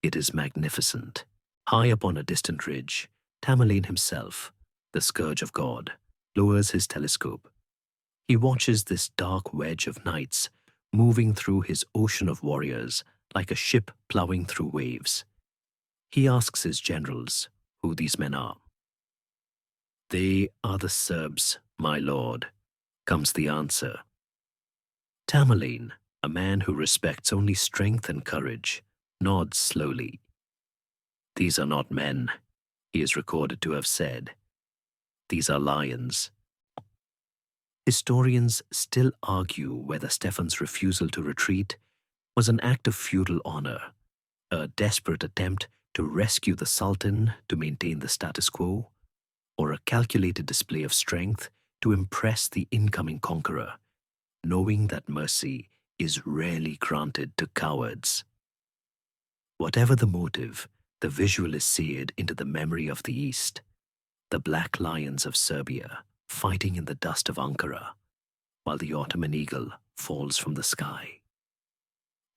It is magnificent. High up on a distant ridge, Tamerlane himself, the scourge of God, lowers his telescope. He watches this dark wedge of knights moving through his ocean of warriors like a ship plowing through waves. He asks his generals who these men are. "They are the Serbs, my lord," comes the answer. Tamerlane, a man who respects only strength and courage, nods slowly. "These are not men," he is recorded to have said. "These are lions." Historians still argue whether Stefan's refusal to retreat was an act of feudal honor, a desperate attempt to rescue the Sultan to maintain the status quo, or a calculated display of strength to impress the incoming conqueror, knowing that mercy is rarely granted to cowards. Whatever the motive, the visual is seared into the memory of the East, the black lions of Serbia fighting in the dust of Ankara, while the Ottoman eagle falls from the sky.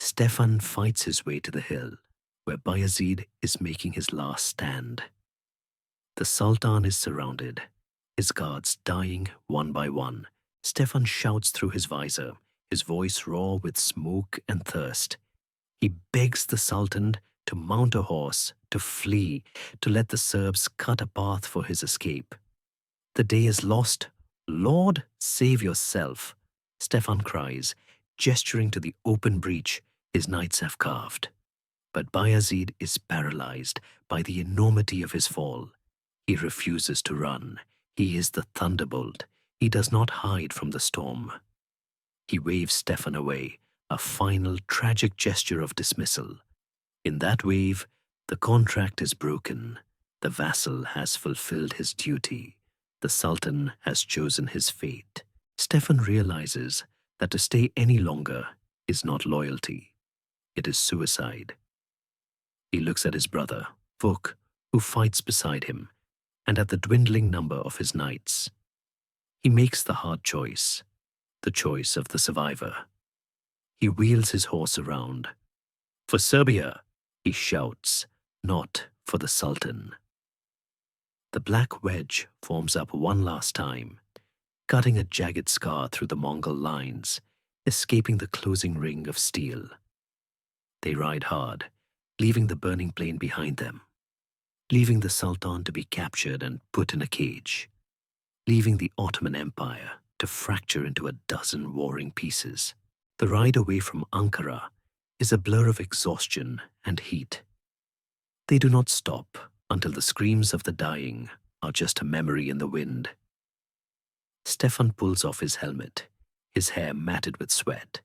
Stefan fights his way to the hill, where Bayezid is making his last stand. The Sultan is surrounded, his guards dying one by one. Stefan shouts through his visor, his voice raw with smoke and thirst. He begs the Sultan to mount a horse, to flee, to let the Serbs cut a path for his escape. "The day is lost. Lord, save yourself," Stefan cries, gesturing to the open breach his knights have carved. But Bayezid is paralyzed by the enormity of his fall. He refuses to run. He is the thunderbolt. He does not hide from the storm. He waves Stefan away, a final tragic gesture of dismissal. In that wave, the contract is broken. The vassal has fulfilled his duty. The Sultan has chosen his fate. Stefan realizes that to stay any longer is not loyalty. It is suicide. He looks at his brother, Vuk, who fights beside him, and at the dwindling number of his knights. He makes the hard choice, the choice of the survivor. He wheels his horse around. "For Serbia," he shouts, "not for the Sultan." The black wedge forms up one last time, cutting a jagged scar through the Mongol lines, escaping the closing ring of steel. They ride hard, leaving the burning plain behind them, leaving the Sultan to be captured and put in a cage, leaving the Ottoman Empire to fracture into a dozen warring pieces. The ride away from Ankara is a blur of exhaustion and heat. They do not stop until the screams of the dying are just a memory in the wind. Stefan pulls off his helmet, his hair matted with sweat,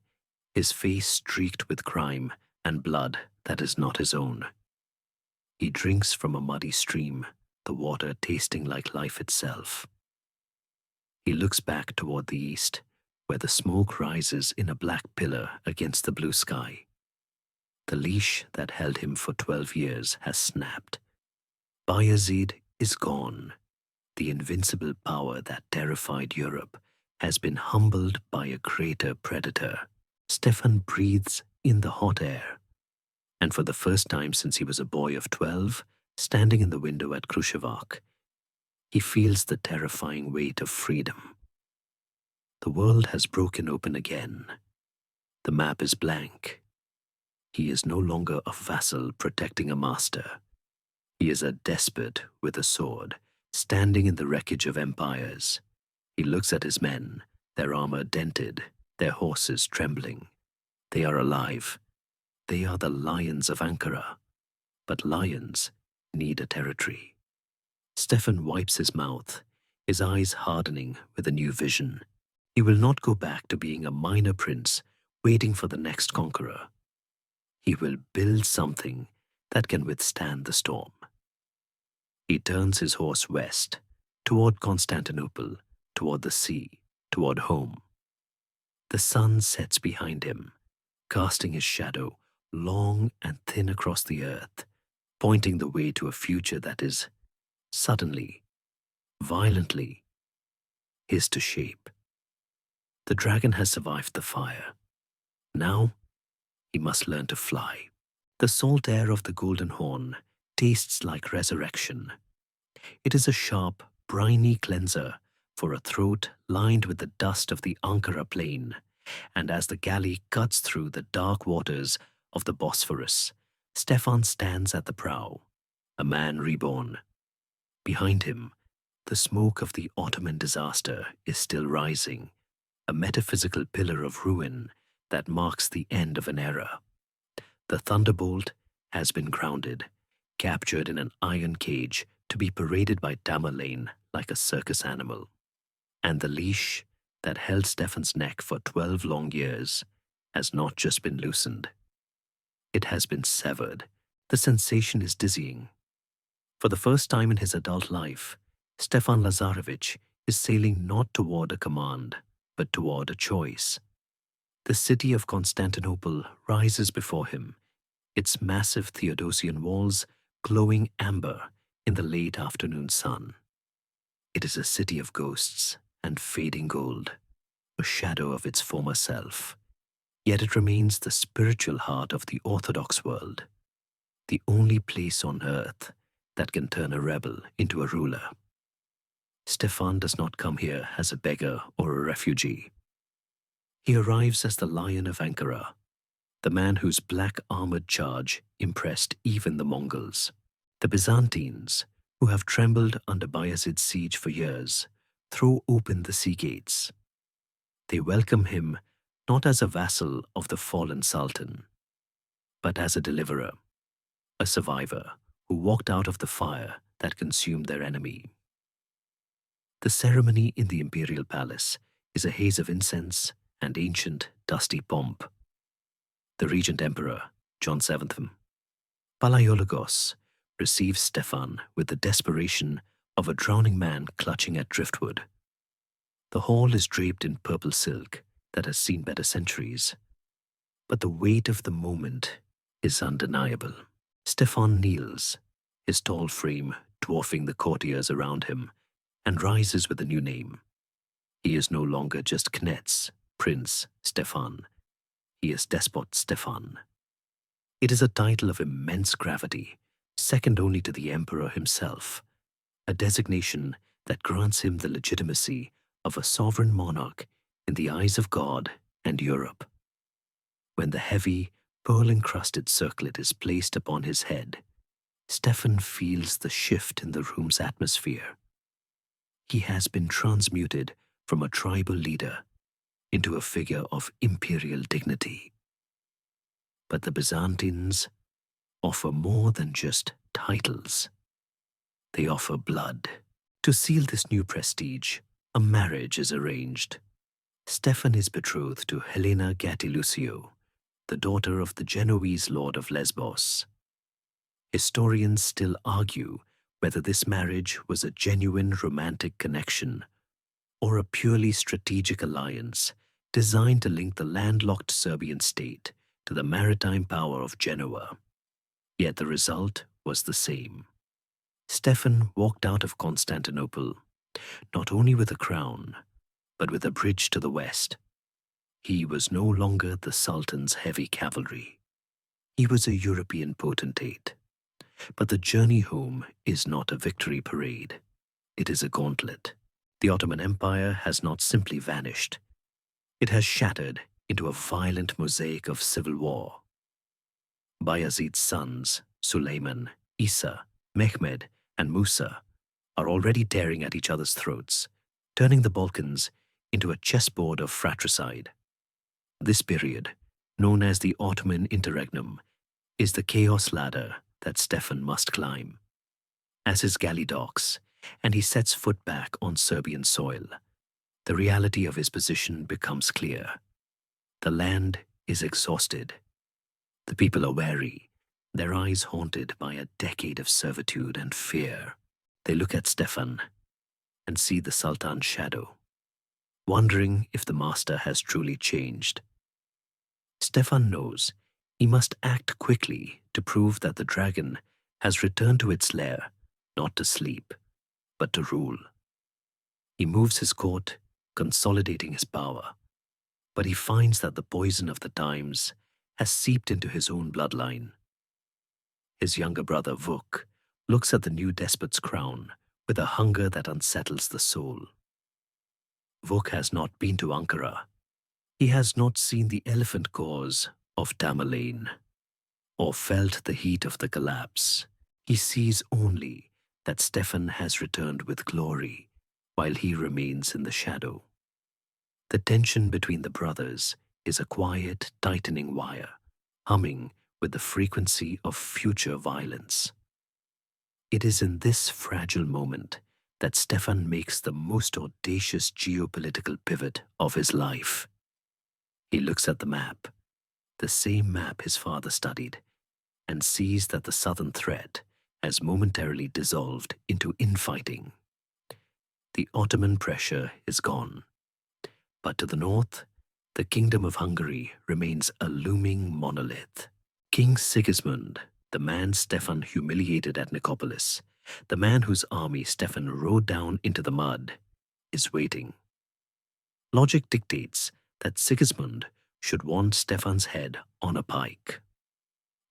his face streaked with crime and blood that is not his own. He drinks from a muddy stream, the water tasting like life itself. He looks back toward the east, where the smoke rises in a black pillar against the blue sky. The leash that held him for 12 years has snapped. Bayezid is gone. The invincible power that terrified Europe has been humbled by a greater predator. Stefan breathes in the hot air, and for the first time since he was a boy of 12, standing in the window at Kruševac, he feels the terrifying weight of freedom. The world has broken open again. The map is blank. He is no longer a vassal protecting a master. He is a despot with a sword, Standing in the wreckage of empires, he looks at his men, their armor dented, their horses trembling. They are alive. They are the lions of Ankara. But lions need a territory. Stefan wipes his mouth, his eyes hardening with a new vision. He will not go back to being a minor prince waiting for the next conqueror. He will build something that can withstand the storm. He turns his horse west, toward Constantinople, toward the sea, toward home. The sun sets behind him, casting his shadow long and thin across the earth, pointing the way to a future that is, suddenly, violently, his to shape. The dragon has survived the fire. Now, he must learn to fly. The salt air of the Golden Horn tastes like resurrection. It is a sharp, briny cleanser for a throat lined with the dust of the Ankara plain, and as the galley cuts through the dark waters of the Bosphorus, Stefan stands at the prow, a man reborn. Behind him, the smoke of the Ottoman disaster is still rising, a metaphysical pillar of ruin that marks the end of an era. The thunderbolt has been grounded, captured in an iron cage to be paraded by Tamerlane like a circus animal. And the leash that held Stefan's neck for 12 long years has not just been loosened. It has been severed. The sensation is dizzying. For the first time in his adult life, Stefan Lazarevic is sailing not toward a command, but toward a choice. The city of Constantinople rises before him, its massive Theodosian walls glowing amber in the late afternoon sun. It is a city of ghosts and fading gold, a shadow of its former self. Yet it remains the spiritual heart of the Orthodox world, the only place on earth that can turn a rebel into a ruler. Stefan does not come here as a beggar or a refugee. He arrives as the Lion of Ankara, the man whose black armored charge impressed even the Mongols. The Byzantines, who have trembled under Bayezid's siege for years, throw open the sea gates. They welcome him not as a vassal of the fallen Sultan, but as a deliverer, a survivor who walked out of the fire that consumed their enemy. The ceremony in the imperial palace is a haze of incense and ancient, dusty pomp. The regent emperor, John VII, Palaiologos, receives Stefan with the desperation of a drowning man clutching at driftwood. The hall is draped in purple silk that has seen better centuries, but the weight of the moment is undeniable. Stefan kneels, his tall frame dwarfing the courtiers around him, and rises with a new name. He is no longer just Knets, Prince Stefan. He is Despot Stefan. It is a title of immense gravity, second only to the emperor himself, a designation that grants him the legitimacy of a sovereign monarch in the eyes of God and Europe. When the heavy, pearl-encrusted circlet is placed upon his head, Stefan feels the shift in the room's atmosphere. He has been transmuted from a tribal leader into a figure of imperial dignity. But the Byzantines offer more than just titles. They offer blood. To seal this new prestige, a marriage is arranged. Stefan is betrothed to Helena Gattilusio, the daughter of the Genoese lord of Lesbos. Historians still argue whether this marriage was a genuine romantic connection or a purely strategic alliance designed to link the landlocked Serbian state to the maritime power of Genoa. Yet the result was the same. Stefan walked out of Constantinople, not only with a crown, but with a bridge to the west. He was no longer the Sultan's heavy cavalry. He was a European potentate. But the journey home is not a victory parade. It is a gauntlet. The Ottoman Empire has not simply vanished. It has shattered into a violent mosaic of civil war. Bayezid's sons, Suleiman, Isa, Mehmed, and Musa, are already tearing at each other's throats, turning the Balkans into a chessboard of fratricide. This period, known as the Ottoman Interregnum, is the chaos ladder that Stefan must climb. As his galley docks and he sets foot back on Serbian soil, the reality of his position becomes clear. The land is exhausted. The people are wary, their eyes haunted by a decade of servitude and fear. They look at Stefan and see the Sultan's shadow, wondering if the master has truly changed. Stefan knows he must act quickly to prove that the dragon has returned to its lair, not to sleep, but to rule. He moves his court, consolidating his power, but he finds that the poison of the times has seeped into his own bloodline. His younger brother, Vuk, looks at the new despot's crown with a hunger that unsettles the soul. Vuk has not been to Ankara. He has not seen the elephant gauze of Tamerlane or felt the heat of the collapse. He sees only that Stefan has returned with glory while he remains in the shadow. The tension between the brothers is a quiet, tightening wire, humming with the frequency of future violence. It is in this fragile moment that Stefan makes the most audacious geopolitical pivot of his life. He looks at the map, the same map his father studied, and sees that the southern threat has momentarily dissolved into infighting. The Ottoman pressure is gone, but to the north, the Kingdom of Hungary remains a looming monolith. King Sigismund, the man Stefan humiliated at Nicopolis, the man whose army Stefan rode down into the mud, is waiting. Logic dictates that Sigismund should want Stefan's head on a pike.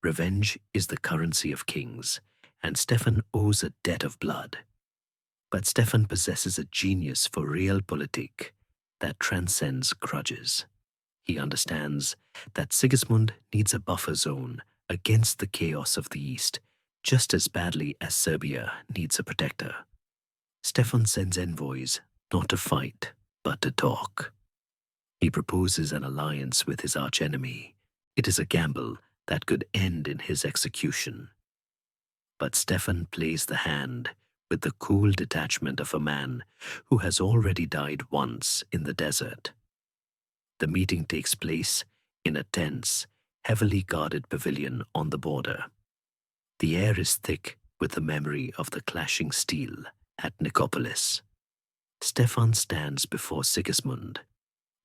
Revenge is the currency of kings, and Stefan owes a debt of blood. But Stefan possesses a genius for realpolitik that transcends grudges. He understands that Sigismund needs a buffer zone against the chaos of the East just as badly as Serbia needs a protector. Stefan sends envoys not to fight, but to talk. He proposes an alliance with his archenemy. It is a gamble that could end in his execution. But Stefan plays the hand with the cool detachment of a man who has already died once in the desert. The meeting takes place in a tense, heavily guarded pavilion on the border. The air is thick with the memory of the clashing steel at Nicopolis. Stefan stands before Sigismund,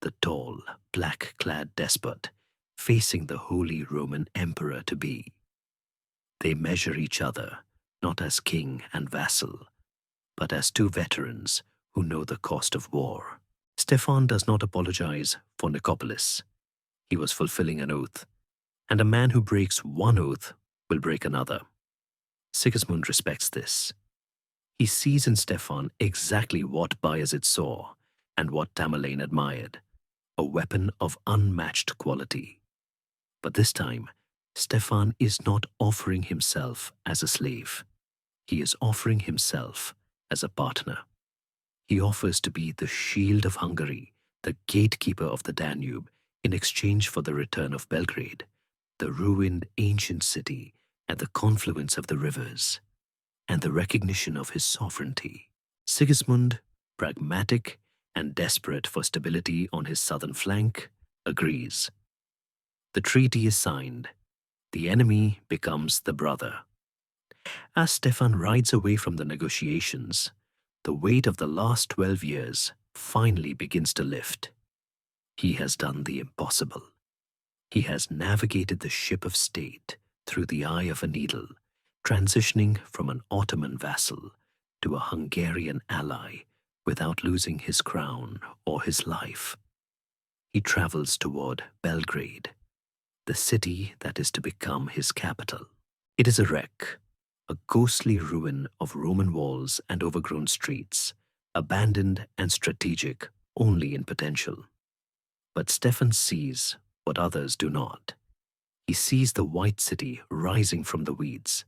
the tall, black-clad despot, facing the Holy Roman Emperor-to-be. They measure each other, not as king and vassal, but as two veterans who know the cost of war. Stefan does not apologize for Nicopolis. He was fulfilling an oath, and a man who breaks one oath will break another. Sigismund respects this. He sees in Stefan exactly what Bayezid saw and what Tamerlane admired, a weapon of unmatched quality. But this time, Stefan is not offering himself as a slave. He is offering himself as a partner. He offers to be the shield of Hungary, the gatekeeper of the Danube, in exchange for the return of Belgrade, the ruined ancient city at the confluence of the rivers, and the recognition of his sovereignty. Sigismund, pragmatic and desperate for stability on his southern flank, agrees. The treaty is signed. The enemy becomes the brother. As Stefan rides away from the negotiations, the weight of the last 12 years finally begins to lift. He has done the impossible. He has navigated the ship of state through the eye of a needle, transitioning from an Ottoman vassal to a Hungarian ally without losing his crown or his life. He travels toward Belgrade, the city that is to become his capital. It is a wreck, a ghostly ruin of Roman walls and overgrown streets, abandoned and strategic only in potential. But Stefan sees what others do not. He sees the white city rising from the weeds.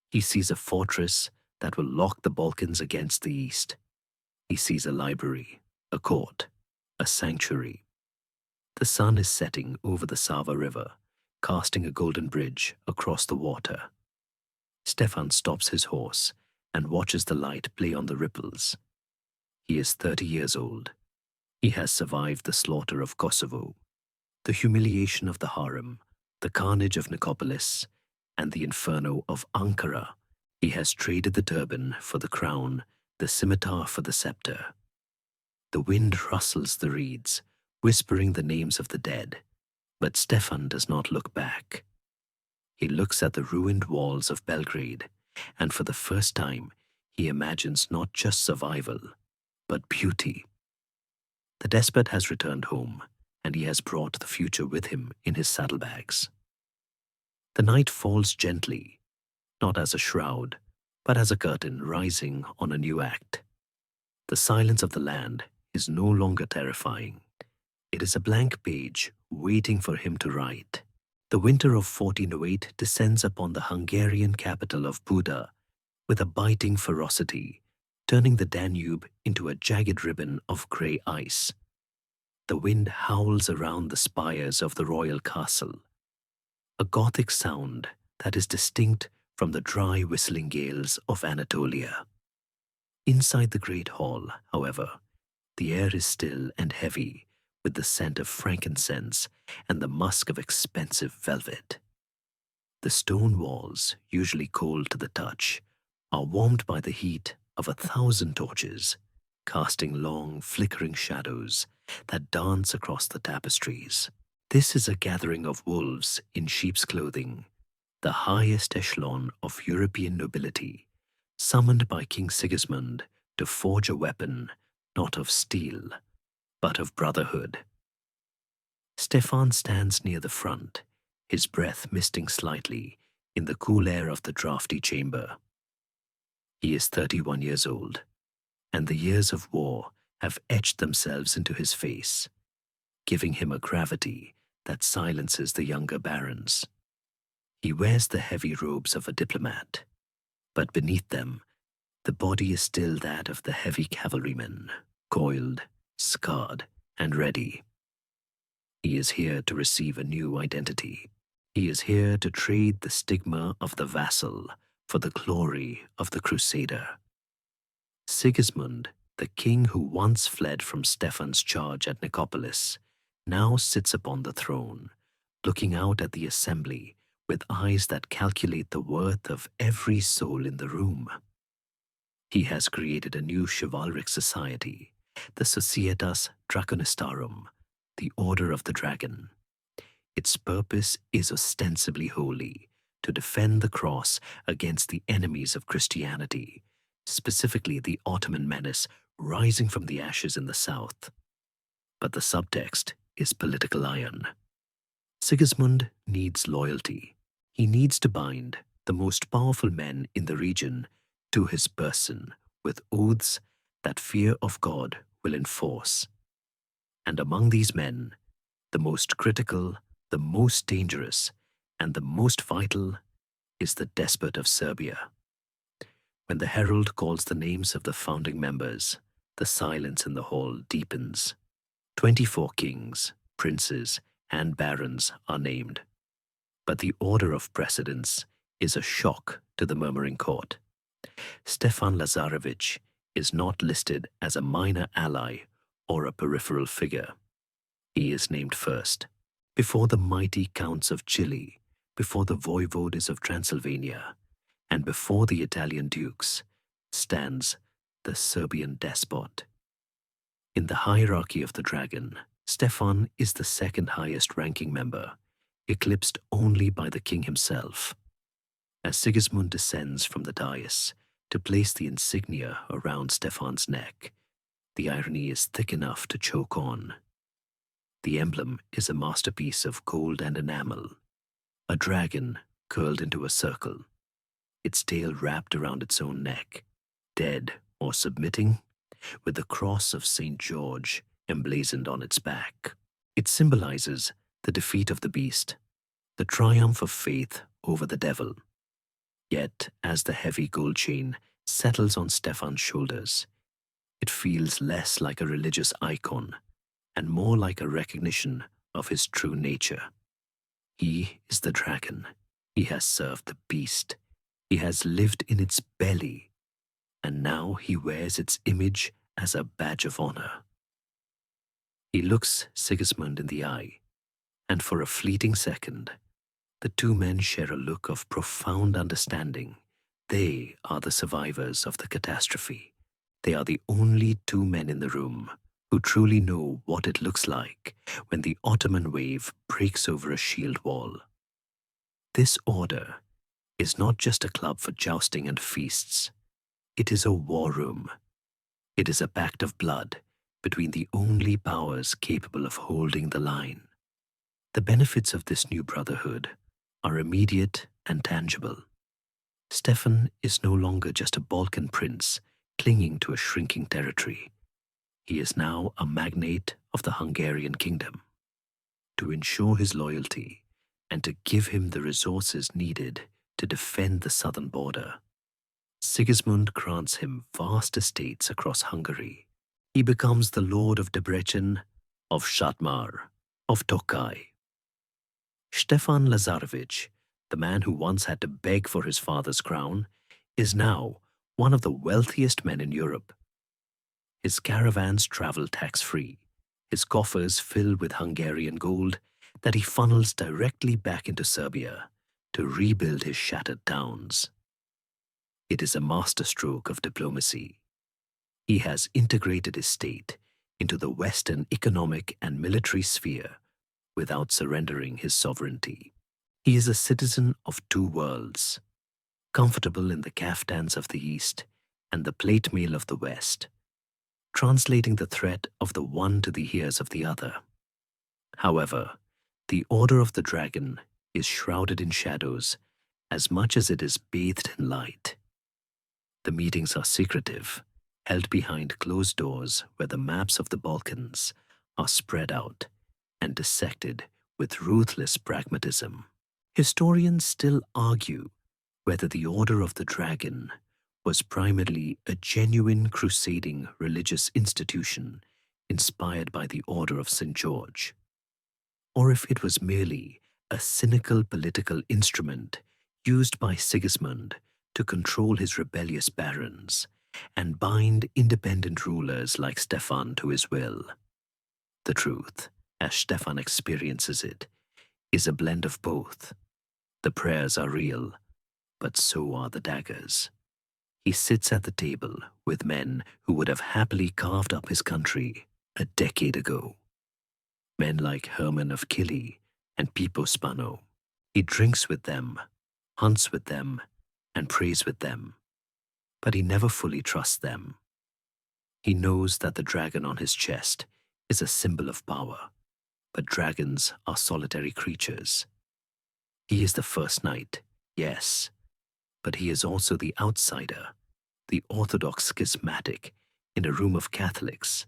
He sees a fortress that will lock the Balkans against the East. He sees a library, a court, a sanctuary. The sun is setting over the Sava River, casting a golden bridge across the water. Stefan stops his horse and watches the light play on the ripples. He is 30 years old. He has survived the slaughter of Kosovo, the humiliation of the harem, the carnage of Nicopolis, and the inferno of Ankara. He has traded the turban for the crown, the scimitar for the scepter. The wind rustles the reeds, whispering the names of the dead, but Stefan does not look back. He looks at the ruined walls of Belgrade, and for the first time, he imagines not just survival, but beauty. The despot has returned home, and he has brought the future with him in his saddlebags. The night falls gently, not as a shroud, but as a curtain rising on a new act. The silence of the land is no longer terrifying. It is a blank page waiting for him to write. The winter of 1408 descends upon the Hungarian capital of Buda with a biting ferocity, turning the Danube into a jagged ribbon of grey ice. The wind howls around the spires of the royal castle, a Gothic sound that is distinct from the dry whistling gales of Anatolia. Inside the great hall, however, the air is still and heavy with the scent of frankincense and the musk of expensive velvet. The stone walls, usually cold to the touch, are warmed by the heat of 1,000 torches, casting long, flickering shadows that dance across the tapestries. This is a gathering of wolves in sheep's clothing, the highest echelon of European nobility, summoned by King Sigismund to forge a weapon not of steel, but of brotherhood. Stefan stands near the front, his breath misting slightly in the cool air of the draughty chamber. He is 31 years old, and the years of war have etched themselves into his face, giving him a gravity that silences the younger barons. He wears the heavy robes of a diplomat, but beneath them, the body is still that of the heavy cavalryman, coiled, scarred, and ready. He is here to receive a new identity. He is here to trade the stigma of the vassal for the glory of the crusader. Sigismund, the king who once fled from Stefan's charge at Nicopolis, now sits upon the throne, looking out at the assembly with eyes that calculate the worth of every soul in the room. He has created a new chivalric society, the Societas Draconistarum, the Order of the Dragon. Its purpose is ostensibly holy, to defend the cross against the enemies of Christianity, specifically the Ottoman menace rising from the ashes in the south. But the subtext is political iron. Sigismund needs loyalty. He needs to bind the most powerful men in the region to his person with oaths that fear of God will enforce. And among these men, the most critical, the most dangerous, and the most vital is the despot of Serbia. When the herald calls the names of the founding members, the silence in the hall deepens. 24 kings, princes, and barons are named. But the order of precedence is a shock to the murmuring court. Stefan Lazarevic is not listed as a minor ally or a peripheral figure. He is named first. Before the mighty counts of Chile, before the voivodes of Transylvania, and before the Italian dukes, stands the Serbian despot. In the hierarchy of the dragon, Stefan is the second highest ranking member, eclipsed only by the king himself. As Sigismund descends from the dais to place the insignia around Stefan's neck, the irony is thick enough to choke on. The emblem is a masterpiece of gold and enamel, a dragon curled into a circle, its tail wrapped around its own neck, dead or submitting, with the cross of St. George emblazoned on its back. It symbolizes the defeat of the beast, the triumph of faith over the devil. Yet, as the heavy gold chain settles on Stefan's shoulders. It feels less like a religious icon and more like a recognition of his true nature. He is the dragon. He has served the beast. He has lived in its belly, and now he wears its image as a badge of honor. He looks Sigismund in the eye, and for a fleeting second, the two men share a look of profound understanding. They are the survivors of the catastrophe. They are the only two men in the room who truly know what it looks like when the Ottoman wave breaks over a shield wall. This order is not just a club for jousting and feasts. It is a war room. It is a pact of blood between the only powers capable of holding the line. The benefits of this new brotherhood are immediate and tangible. Stefan is no longer just a Balkan prince clinging to a shrinking territory. He is now a magnate of the Hungarian kingdom. To ensure his loyalty and to give him the resources needed to defend the southern border, Sigismund grants him vast estates across Hungary. He becomes the Lord of Debrecen, of Shatmar, of Tokaj. Stefan Lazarevic, the man who once had to beg for his father's crown, is now one of the wealthiest men in Europe. His caravans travel tax-free, his coffers filled with Hungarian gold that he funnels directly back into Serbia to rebuild his shattered towns. It is a masterstroke of diplomacy. He has integrated his state into the Western economic and military sphere without surrendering his sovereignty. He is a citizen of two worlds, comfortable in the caftans of the East and the plate mail of the West, translating the threat of the one to the ears of the other. However, the Order of the Dragon is shrouded in shadows as much as it is bathed in light. The meetings are secretive, held behind closed doors where the maps of the Balkans are spread out and dissected with ruthless pragmatism. Historians still argue whether the Order of the Dragon was primarily a genuine crusading religious institution inspired by the Order of St. George, or if it was merely a cynical political instrument used by Sigismund to control his rebellious barons and bind independent rulers like Stefan to his will. The truth, as Stefan experiences it, is a blend of both. The prayers are real, but so are the daggers. He sits at the table with men who would have happily carved up his country a decade ago. Men like Herman of Kili and Pipo Spano. He drinks with them, hunts with them, and prays with them, but he never fully trusts them. He knows that the dragon on his chest is a symbol of power, but dragons are solitary creatures. He is the first knight, yes, but he is also the outsider, the orthodox schismatic in a room of Catholics,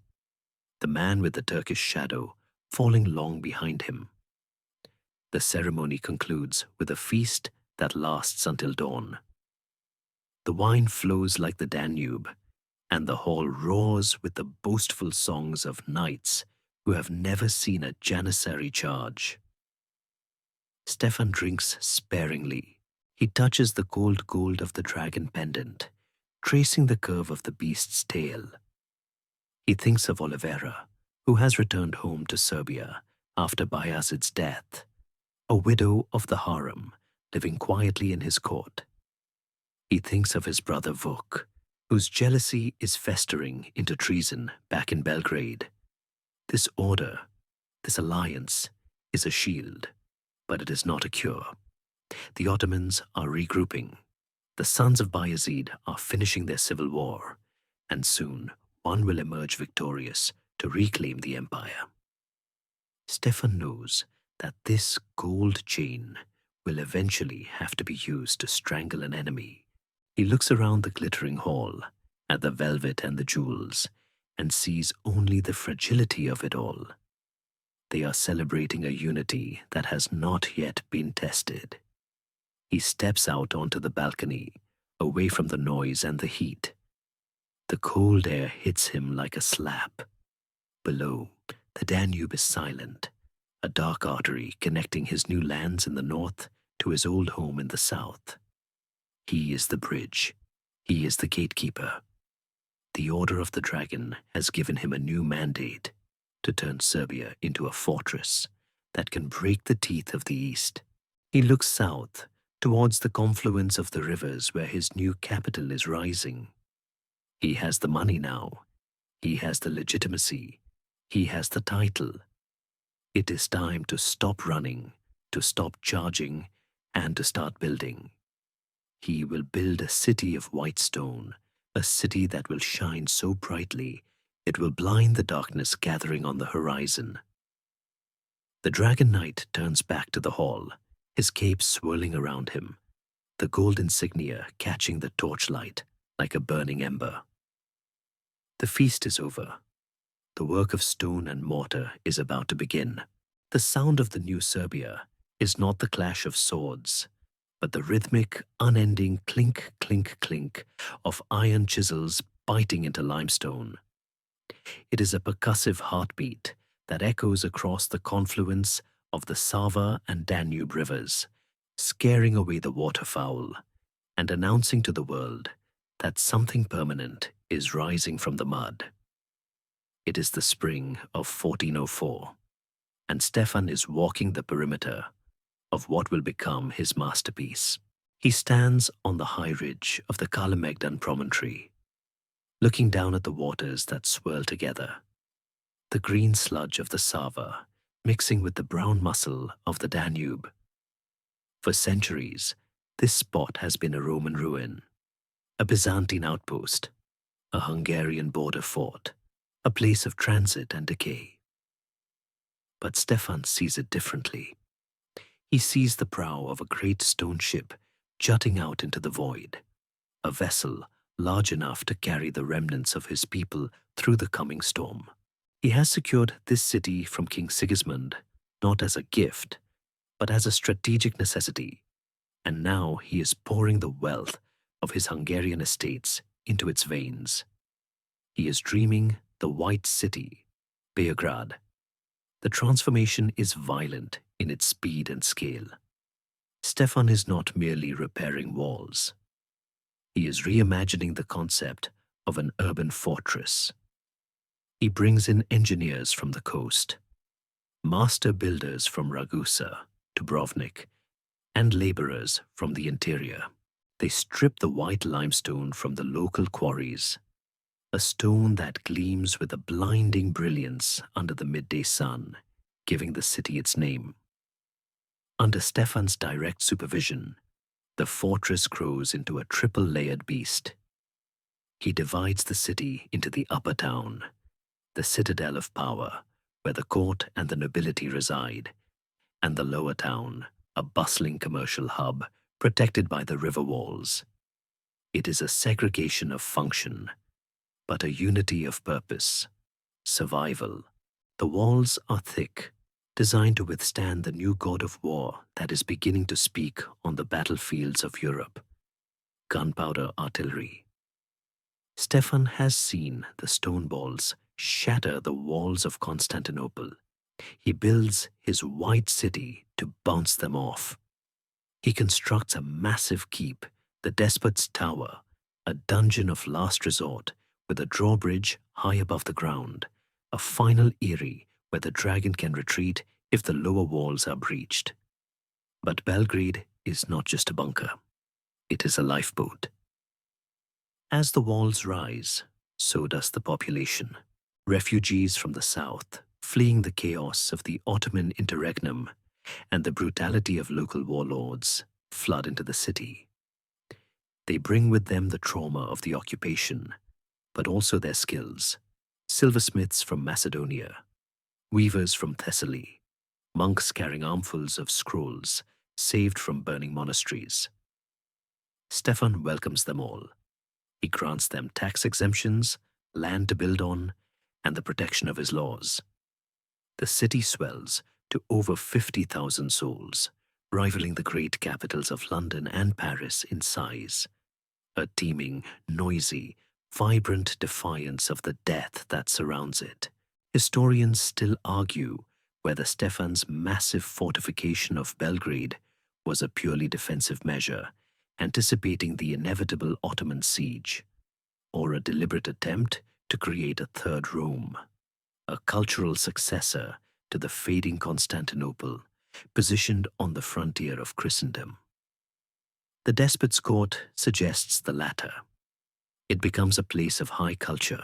the man with the Turkish shadow falling long behind him. The ceremony concludes with a feast that lasts until dawn. The wine flows like the Danube, and the hall roars with the boastful songs of knights who have never seen a janissary charge. Stefan drinks sparingly. He touches the cold gold of the dragon pendant, tracing the curve of the beast's tail. He thinks of Olivera, who has returned home to Serbia after Bayezid's death, a widow of the harem living quietly in his court. He thinks of his brother Vuk, whose jealousy is festering into treason back in Belgrade. This order, this alliance, is a shield, but it is not a cure. The Ottomans are regrouping. The sons of Bayezid are finishing their civil war, and soon one will emerge victorious to reclaim the empire. Stefan knows that this gold chain will eventually have to be used to strangle an enemy. He looks around the glittering hall, at the velvet and the jewels, and sees only the fragility of it all. They are celebrating a unity that has not yet been tested. He steps out onto the balcony, away from the noise and the heat. The cold air hits him like a slap. Below, the Danube is silent, a dark artery connecting his new lands in the north to his old home in the south. He is the bridge. He is the gatekeeper. The Order of the Dragon has given him a new mandate to turn Serbia into a fortress that can break the teeth of the East. He looks south, towards the confluence of the rivers where his new capital is rising. He has the money now. He has the legitimacy. He has the title. It is time to stop running, to stop charging, and to start building. He will build a city of white stone, a city that will shine so brightly it will blind the darkness gathering on the horizon. The Dragon Knight turns back to the hall, his cape swirling around him, the gold insignia catching the torchlight like a burning ember. The feast is over. The work of stone and mortar is about to begin. The sound of the new Serbia is not the clash of swords, but the rhythmic, unending clink, clink, clink of iron chisels biting into limestone. It is a percussive heartbeat that echoes across the confluence of the Sava and Danube rivers, scaring away the waterfowl and announcing to the world that something permanent is rising from the mud. It is the spring of 1404, and Stefan is walking the perimeter of what will become his masterpiece. He stands on the high ridge of the Kalemegdan promontory, looking down at the waters that swirl together, the green sludge of the Sava mixing with the brown muscle of the Danube. For centuries, this spot has been a Roman ruin, a Byzantine outpost, a Hungarian border fort, a place of transit and decay. But Stefan sees it differently. He sees the prow of a great stone ship jutting out into the void, a vessel large enough to carry the remnants of his people through the coming storm. He has secured this city from King Sigismund, not as a gift, but as a strategic necessity, and now he is pouring the wealth of his Hungarian estates into its veins. He is dreaming the White City, Beograd. The transformation is violent in its speed and scale. Stefan is not merely repairing walls. He is reimagining the concept of an urban fortress. He brings in engineers from the coast, master builders from Ragusa, Dubrovnik, and laborers from the interior. They strip the white limestone from the local quarries, a stone that gleams with a blinding brilliance under the midday sun, giving the city its name. Under Stefan's direct supervision, the fortress grows into a triple-layered beast. He divides the city into the upper town, the citadel of power, where the court and the nobility reside, and the lower town, a bustling commercial hub protected by the river walls. It is a segregation of function, but a unity of purpose, survival. The walls are thick, designed to withstand the new god of war that is beginning to speak on the battlefields of Europe, gunpowder artillery. Stefan has seen the stone balls shatter the walls of Constantinople. He builds his white city to bounce them off. He constructs a massive keep, the Despot's Tower, a dungeon of last resort with a drawbridge high above the ground, a final eyrie where the dragon can retreat if the lower walls are breached. But Belgrade is not just a bunker. It is a lifeboat. As the walls rise, so does the population. Refugees from the south, fleeing the chaos of the Ottoman interregnum and the brutality of local warlords, flood into the city. They bring with them the trauma of the occupation, but also their skills. Silversmiths from Macedonia, weavers from Thessaly, monks carrying armfuls of scrolls saved from burning monasteries. Stefan welcomes them all. He grants them tax exemptions, land to build on, and the protection of his laws. The city swells to over 50,000 souls, rivaling the great capitals of London and Paris in size. a teeming, noisy, vibrant defiance of the death that surrounds it. Historians still argue whether Stefan's massive fortification of Belgrade was a purely defensive measure, anticipating the inevitable Ottoman siege, or a deliberate attempt to create a third Rome, a cultural successor to the fading Constantinople, positioned on the frontier of Christendom. The despot's court suggests the latter. It becomes a place of high culture,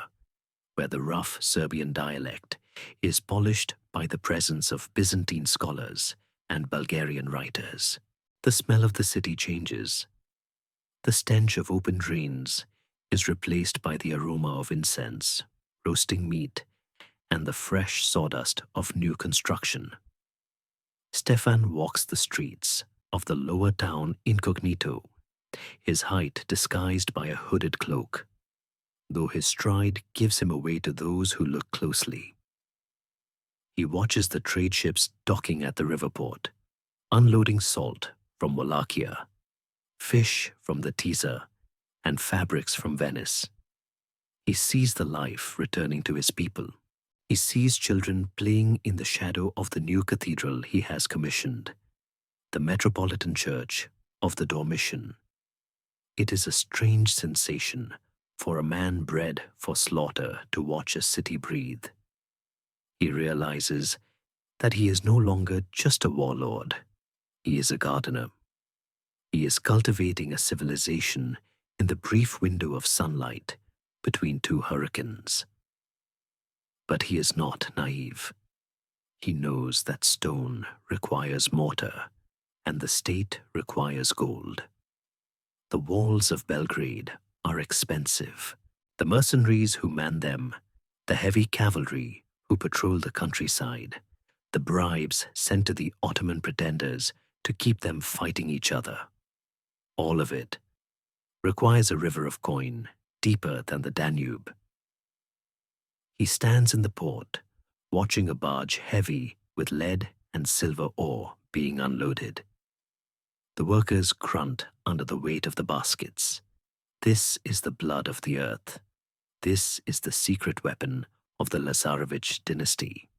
where the rough Serbian dialect is polished by the presence of Byzantine scholars and Bulgarian writers. The smell of the city changes. The stench of open drains is replaced by the aroma of incense, roasting meat, and the fresh sawdust of new construction. Stefan walks the streets of the lower town incognito, his height disguised by a hooded cloak, though his stride gives him away to those who look closely. He watches the trade ships docking at the river port, unloading salt from Wallachia, fish from the Tisza, and fabrics from Venice. He sees the life returning to his people. He sees children playing in the shadow of the new cathedral he has commissioned, the Metropolitan Church of the Dormition. It is a strange sensation for a man bred for slaughter to watch a city breathe. He realizes that he is no longer just a warlord. He is a gardener. He is cultivating a civilization in the brief window of sunlight between two hurricanes. But he is not naive. He knows that stone requires mortar and the state requires gold. The walls of Belgrade are expensive. The mercenaries who man them, the heavy cavalry who patrol the countryside, the bribes sent to the Ottoman pretenders to keep them fighting each other. All of it requires a river of coin deeper than the Danube. He stands in the port, watching a barge heavy with lead and silver ore being unloaded. The workers grunt under the weight of the baskets. This is the blood of the earth. This is the secret weapon of the Lazarevic dynasty.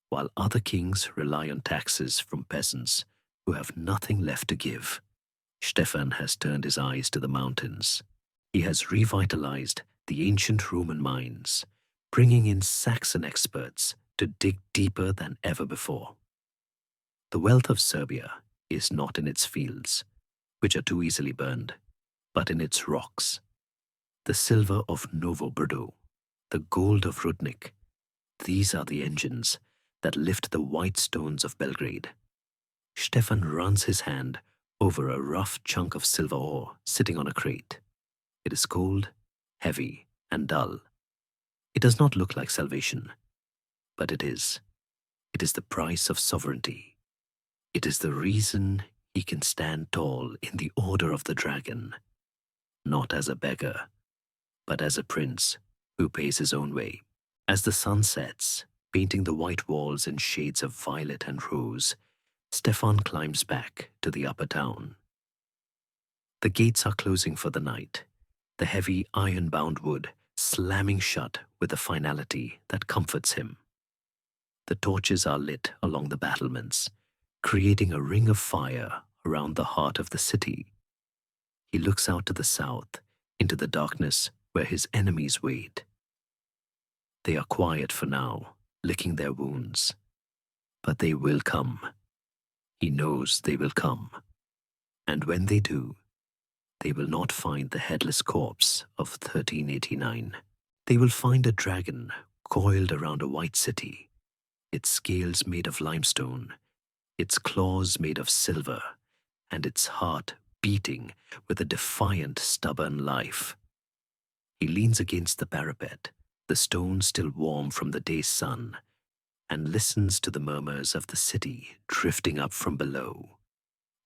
While other kings rely on taxes from peasants who have nothing left to give, Stefan has turned his eyes to the mountains. He has revitalized the ancient Roman mines, bringing in Saxon experts to dig deeper than ever before. The wealth of Serbia is not in its fields, which are too easily burned, but in its rocks. The silver of Novo Brdo, the gold of Rudnik, these are the engines that lift the white stones of Belgrade. Stefan runs his hand over a rough chunk of silver ore sitting on a crate. It is cold, heavy, and dull. It does not look like salvation, but it is. It is the price of sovereignty. It is the reason he can stand tall in the Order of the Dragon, not as a beggar, but as a prince who pays his own way. As the sun sets, painting the white walls in shades of violet and rose, Stefan climbs back to the upper town. The gates are closing for the night, the heavy iron-bound wood slamming shut with a finality that comforts him. The torches are lit along the battlements, creating a ring of fire around the heart of the city. He looks out to the south, into the darkness where his enemies wait. They are quiet for now, licking their wounds. But they will come. He knows they will come. And when they do, they will not find the headless corpse of 1389. They will find a dragon coiled around a white city, its scales made of limestone, its claws made of silver, and its heart beating with a defiant, stubborn life. He leans against the parapet, the stone still warm from the day's sun, and listens to the murmurs of the city drifting up from below,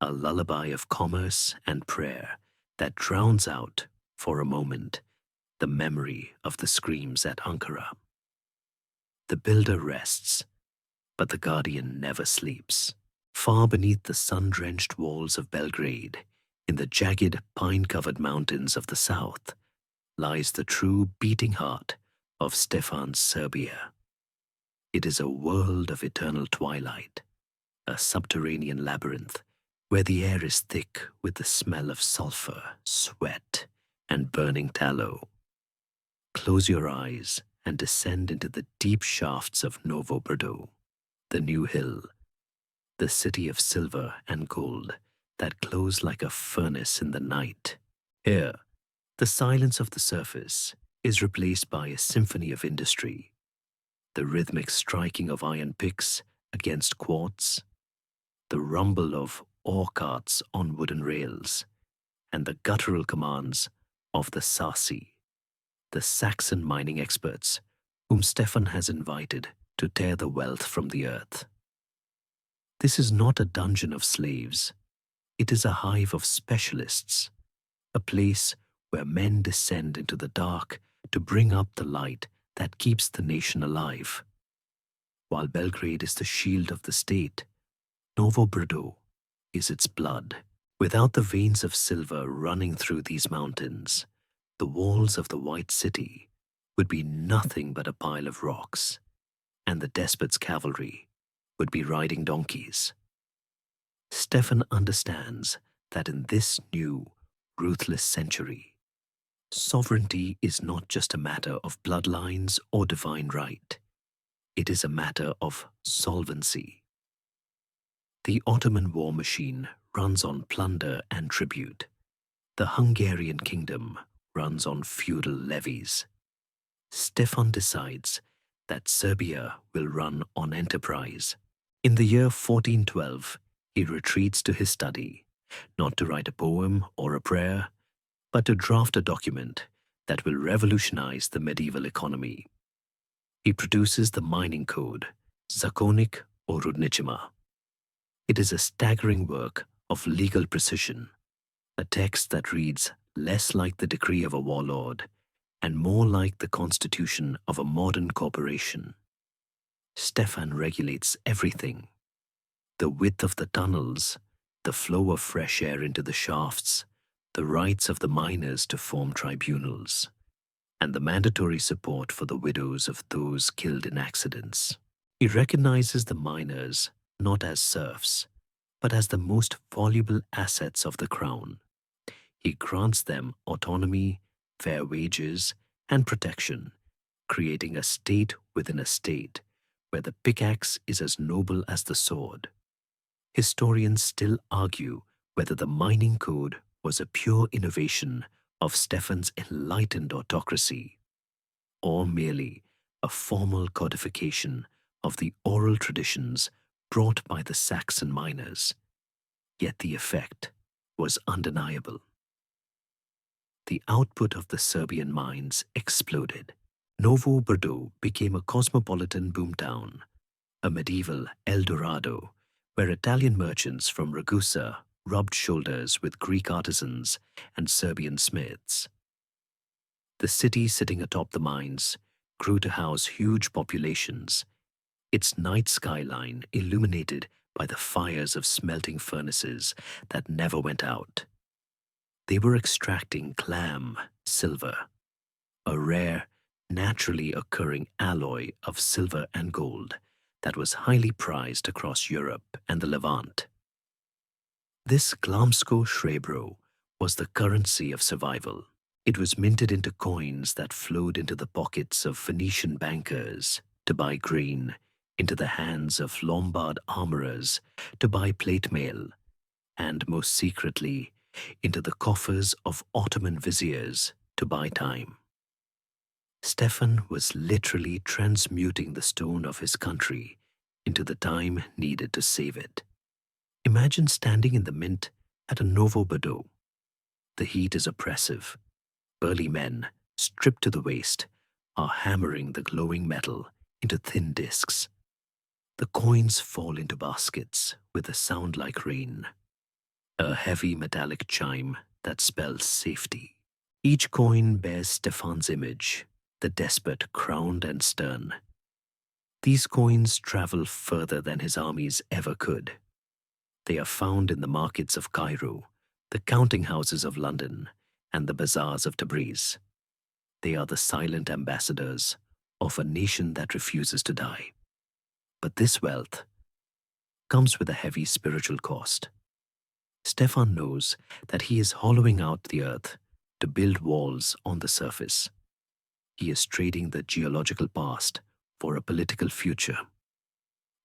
a lullaby of commerce and prayer that drowns out, for a moment, the memory of the screams at Ankara. The builder rests, but the guardian never sleeps. Far beneath the sun-drenched walls of Belgrade In the jagged, pine-covered mountains of the south lies the true beating heart of Stefan's Serbia. It is a world of eternal twilight, a subterranean labyrinth where the air is thick with the smell of sulfur, sweat, and burning tallow. Close your eyes and descend into the deep shafts of Novo Brdo, the new hill, the city of silver and gold that glows like a furnace in the night. Here, the silence of the surface is replaced by a symphony of industry, the rhythmic striking of iron picks against quartz, the rumble of ore carts on wooden rails, and the guttural commands of the Sasi, the Saxon mining experts whom Stefan has invited to tear the wealth from the earth. This is not a dungeon of slaves. It is a hive of specialists, a place where men descend into the dark to bring up the light that keeps the nation alive. While Belgrade is the shield of the state, Novo Brdo is its blood. Without the veins of silver running through these mountains, the walls of the White City would be nothing but a pile of rocks, and the despot's cavalry would be riding donkeys. Stefan understands that in this new, ruthless century, sovereignty is not just a matter of bloodlines or divine right. It is a matter of solvency. The Ottoman war machine runs on plunder and tribute. The Hungarian kingdom runs on feudal levies. Stefan decides that Serbia will run on enterprise. In the year 1412, he retreats to his study, not to write a poem or a prayer, but to draft a document that will revolutionize the medieval economy. He produces the mining code, Zakonik or Rudničima. It is a staggering work of legal precision, a text that reads less like the decree of a warlord and more like the constitution of a modern corporation. Stefan regulates everything: the width of the tunnels, the flow of fresh air into the shafts, the rights of the miners to form tribunals, and the mandatory support for the widows of those killed in accidents. He recognizes the miners not as serfs, but as the most valuable assets of the crown. He grants them autonomy, fair wages, and protection, creating a state within a state where the pickaxe is as noble as the sword. Historians still argue whether the mining code was a pure innovation of Stefan's enlightened autocracy, or merely a formal codification of the oral traditions brought by the Saxon miners. Yet the effect was undeniable. The output of the Serbian mines exploded. Novo Brdo became a cosmopolitan boomtown, a medieval El Dorado, where Italian merchants from Ragusa rubbed shoulders with Greek artisans and Serbian smiths. The city sitting atop the mines grew to house huge populations, its night skyline illuminated by the fires of smelting furnaces that never went out. They were extracting clam silver, a rare, naturally occurring alloy of silver and gold that was highly prized across Europe and the Levant. This glamsko srebro was the currency of survival. It was minted into coins that flowed into the pockets of Phoenician bankers to buy grain, into the hands of Lombard armorers to buy plate mail, and most secretly, into the coffers of Ottoman viziers to buy time. Stefan was literally transmuting the stone of his country into the time needed to save it. Imagine standing in the mint at a Novo Brdo. The heat is oppressive. Burly men, stripped to the waist, are hammering the glowing metal into thin discs. The coins fall into baskets with a sound like rain, a heavy metallic chime that spells safety. Each coin bears Stefan's image, the despot crowned and stern. These coins travel further than his armies ever could. They are found in the markets of Cairo, the counting houses of London, and the bazaars of Tabriz. They are the silent ambassadors of a nation that refuses to die. But this wealth comes with a heavy spiritual cost. Stefan knows that he is hollowing out the earth to build walls on the surface. He is trading the geological past for a political future.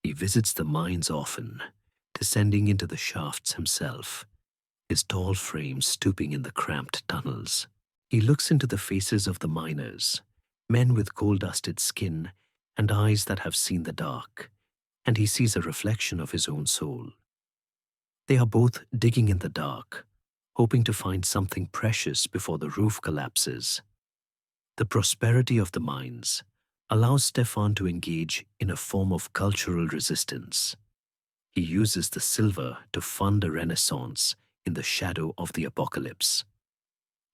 He visits the mines often, descending into the shafts himself, his tall frame stooping in the cramped tunnels. He looks into the faces of the miners, men with coal-dusted skin and eyes that have seen the dark, and he sees a reflection of his own soul. They are both digging in the dark, hoping to find something precious before the roof collapses. The prosperity of the mines allows Stefan to engage in a form of cultural resistance. He uses the silver to fund a renaissance in the shadow of the apocalypse.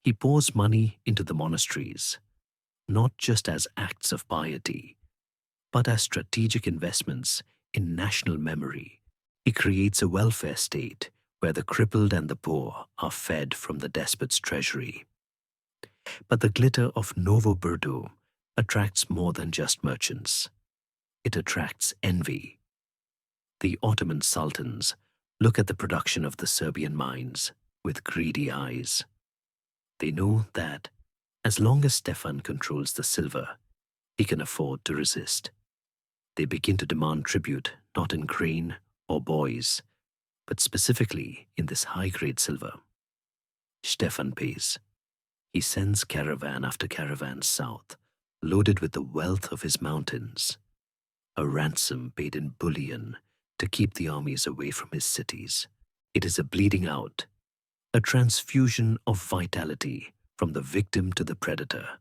He pours money into the monasteries, not just as acts of piety, but as strategic investments in national memory. He creates a welfare state where the crippled and the poor are fed from the despot's treasury. But the glitter of Novo Brdo attracts more than just merchants. It attracts envy. The Ottoman sultans look at the production of the Serbian mines with greedy eyes. They know that as long as Stefan controls the silver, he can afford to resist. They begin to demand tribute not in grain or boys, but specifically in this high-grade silver. Stefan pays. He sends caravan after caravan south, loaded with the wealth of his mountains, a ransom paid in bullion to keep the armies away from his cities. It is a bleeding out, a transfusion of vitality from the victim to the predator.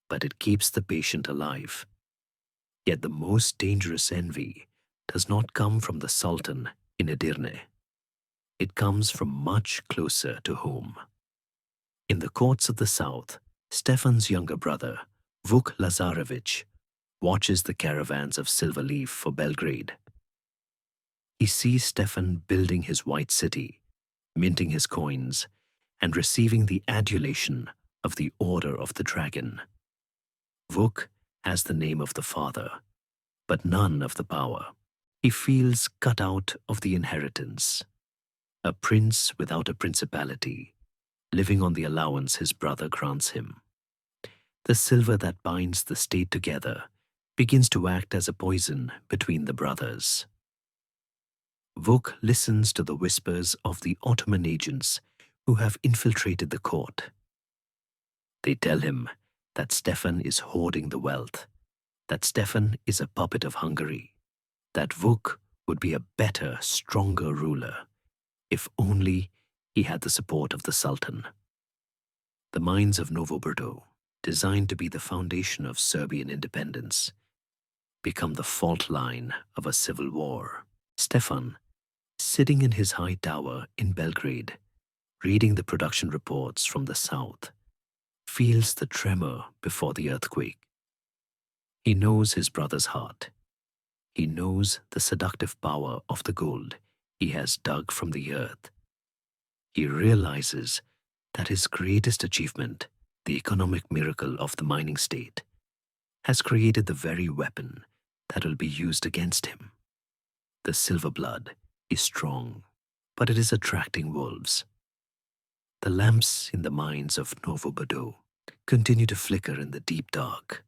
But it keeps the patient alive. Yet the most dangerous envy does not come from the Sultan in Edirne. It comes from much closer to home. In the courts of the south, Stefan's younger brother, Vuk Lazarevic, watches the caravans of silver leave for Belgrade. He sees Stefan building his white city, minting his coins, and receiving the adulation of the Order of the Dragon. Vuk has the name of the father, but none of the power. He feels cut out of the inheritance, a prince without a principality, living on the allowance his brother grants him. The silver that binds the state together begins to act as a poison between the brothers. Vuk listens to the whispers of the Ottoman agents who have infiltrated the court. They tell him that Stefan is hoarding the wealth, that Stefan is a puppet of Hungary, that Vuk would be a better, stronger ruler if only he had the support of the Sultan. The mines of Novo Brdo, designed to be the foundation of Serbian independence, become the fault line of a civil war. Stefan, sitting in his high tower in Belgrade, reading the production reports from the south, feels the tremor before the earthquake. He knows his brother's heart. He knows the seductive power of the gold he has dug from the earth. He realizes that his greatest achievement, the economic miracle of the mining state, has created the very weapon that will be used against him. The silver blood is strong, but it is attracting wolves. The lamps in the mines of Novo Brdo continue to flicker in the deep dark,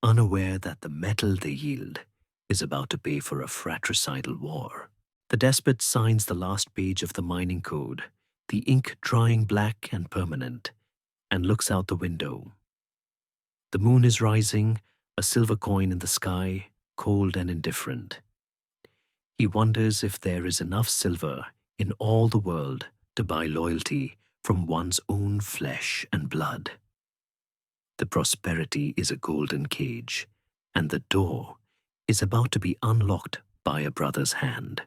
unaware that the metal they yield is about to pay for a fratricidal war. The despot signs the last page of the mining code, the ink drying black and permanent, and looks out the window. The moon is rising, a silver coin in the sky, cold and indifferent. He wonders if there is enough silver in all the world to buy loyalty from one's own flesh and blood. The prosperity is a golden cage, and the door is about to be unlocked by a brother's hand.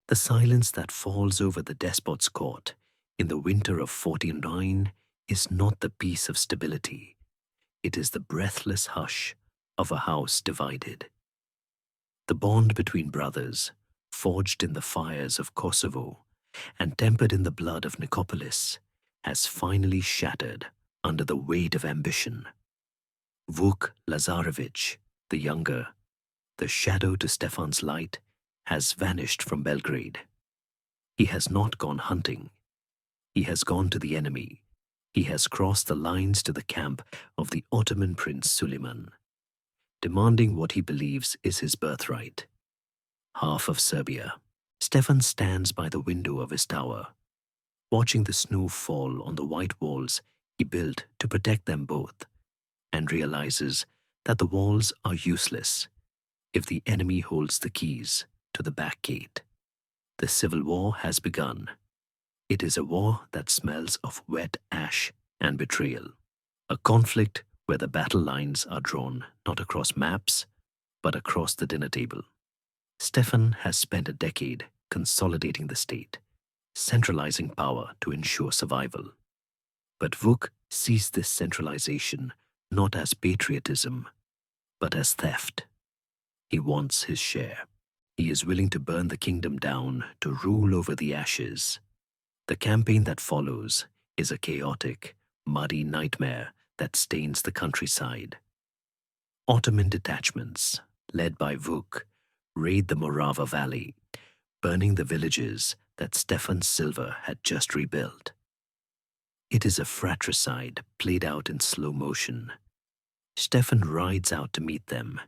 The silence that falls over the despot's court in the winter of 49 is not the peace of stability. It is the breathless hush of a house divided. The bond between brothers, forged in the fires of Kosovo, and tempered in the blood of Nicopolis, has finally shattered under the weight of ambition. Vuk Lazarevic, the younger, the shadow to Stefan's light, has vanished from Belgrade. He has not gone hunting. He has gone to the enemy. He has crossed the lines to the camp of the Ottoman Prince Suleiman, demanding what he believes is his birthright: half of Serbia. Stefan stands by the window of his tower, watching the snow fall on the white walls he built to protect them both, and realizes that the walls are useless if the enemy holds the keys to the back gate. The civil war has begun. It is a war that smells of wet ash and betrayal, a conflict where the battle lines are drawn not across maps, but across the dinner table. Stefan has spent a decade consolidating the state, centralizing power to ensure survival. But Vuk sees this centralization not as patriotism, but as theft. He wants his share. He is willing to burn the kingdom down to rule over the ashes. The campaign that follows is a chaotic, muddy nightmare that stains the countryside. Ottoman detachments, led by Vuk, raid the Morava Valley, burning the villages that Stefan Silver had just rebuilt. It is a fratricide played out in slow motion. Stefan rides out to meet them,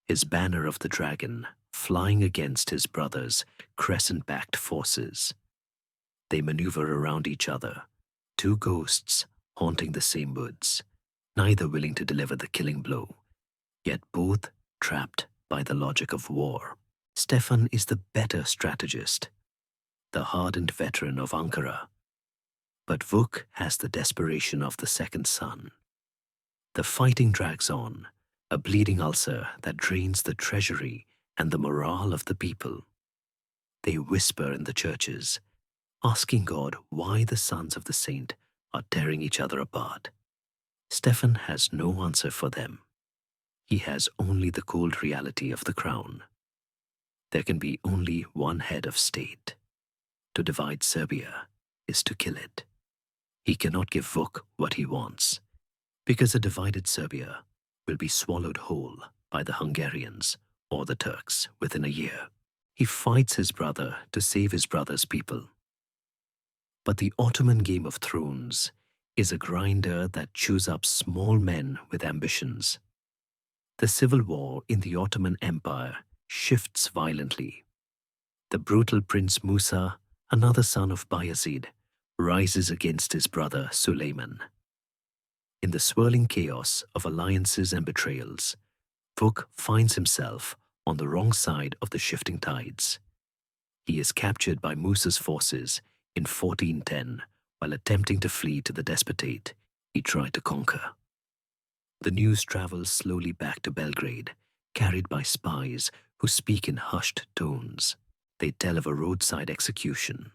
his banner of the dragon flying against his brother's crescent-backed forces. They maneuver around each other, two ghosts haunting the same woods, neither willing to deliver the killing blow, yet both trapped by the logic of war. Stefan is the better strategist, the hardened veteran of Ankara. But Vuk has the desperation of the second son. The fighting drags on, a bleeding ulcer that drains the treasury and the morale of the people. They whisper in the churches, asking God why the sons of the saint are tearing each other apart. Stefan has no answer for them. He has only the cold reality of the crown. There can be only one head of state. To divide Serbia is to kill it. He cannot give Vuk what he wants, because a divided Serbia will be swallowed whole by the Hungarians or the Turks within a year. He fights his brother to save his brother's people. But the Ottoman Game of Thrones is a grinder that chews up small men with ambitions. The civil war in the Ottoman Empire shifts violently. The brutal Prince Musa, another son of Bayezid, rises against his brother Suleiman. In the swirling chaos of alliances and betrayals, Vuk finds himself on the wrong side of the shifting tides. He is captured by Musa's forces in 1410 while attempting to flee to the despotate he tried to conquer. The news travels slowly back to Belgrade, carried by spies who speak in hushed tones. They tell of a roadside execution.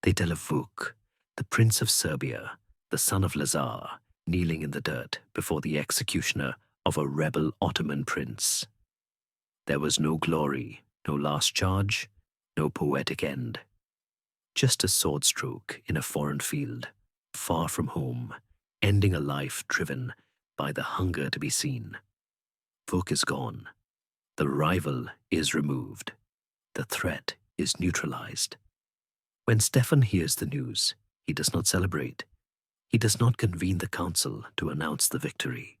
They tell of Vuk, the Prince of Serbia, the son of Lazar, kneeling in the dirt before the executioner of a rebel Ottoman prince. There was no glory, no last charge, no poetic end. Just a sword stroke in a foreign field, far from home, ending a life driven by the hunger to be seen. Vuk is gone. The rival is removed. The threat is neutralized. When Stefan hears the news, he does not celebrate. He does not convene the council to announce the victory.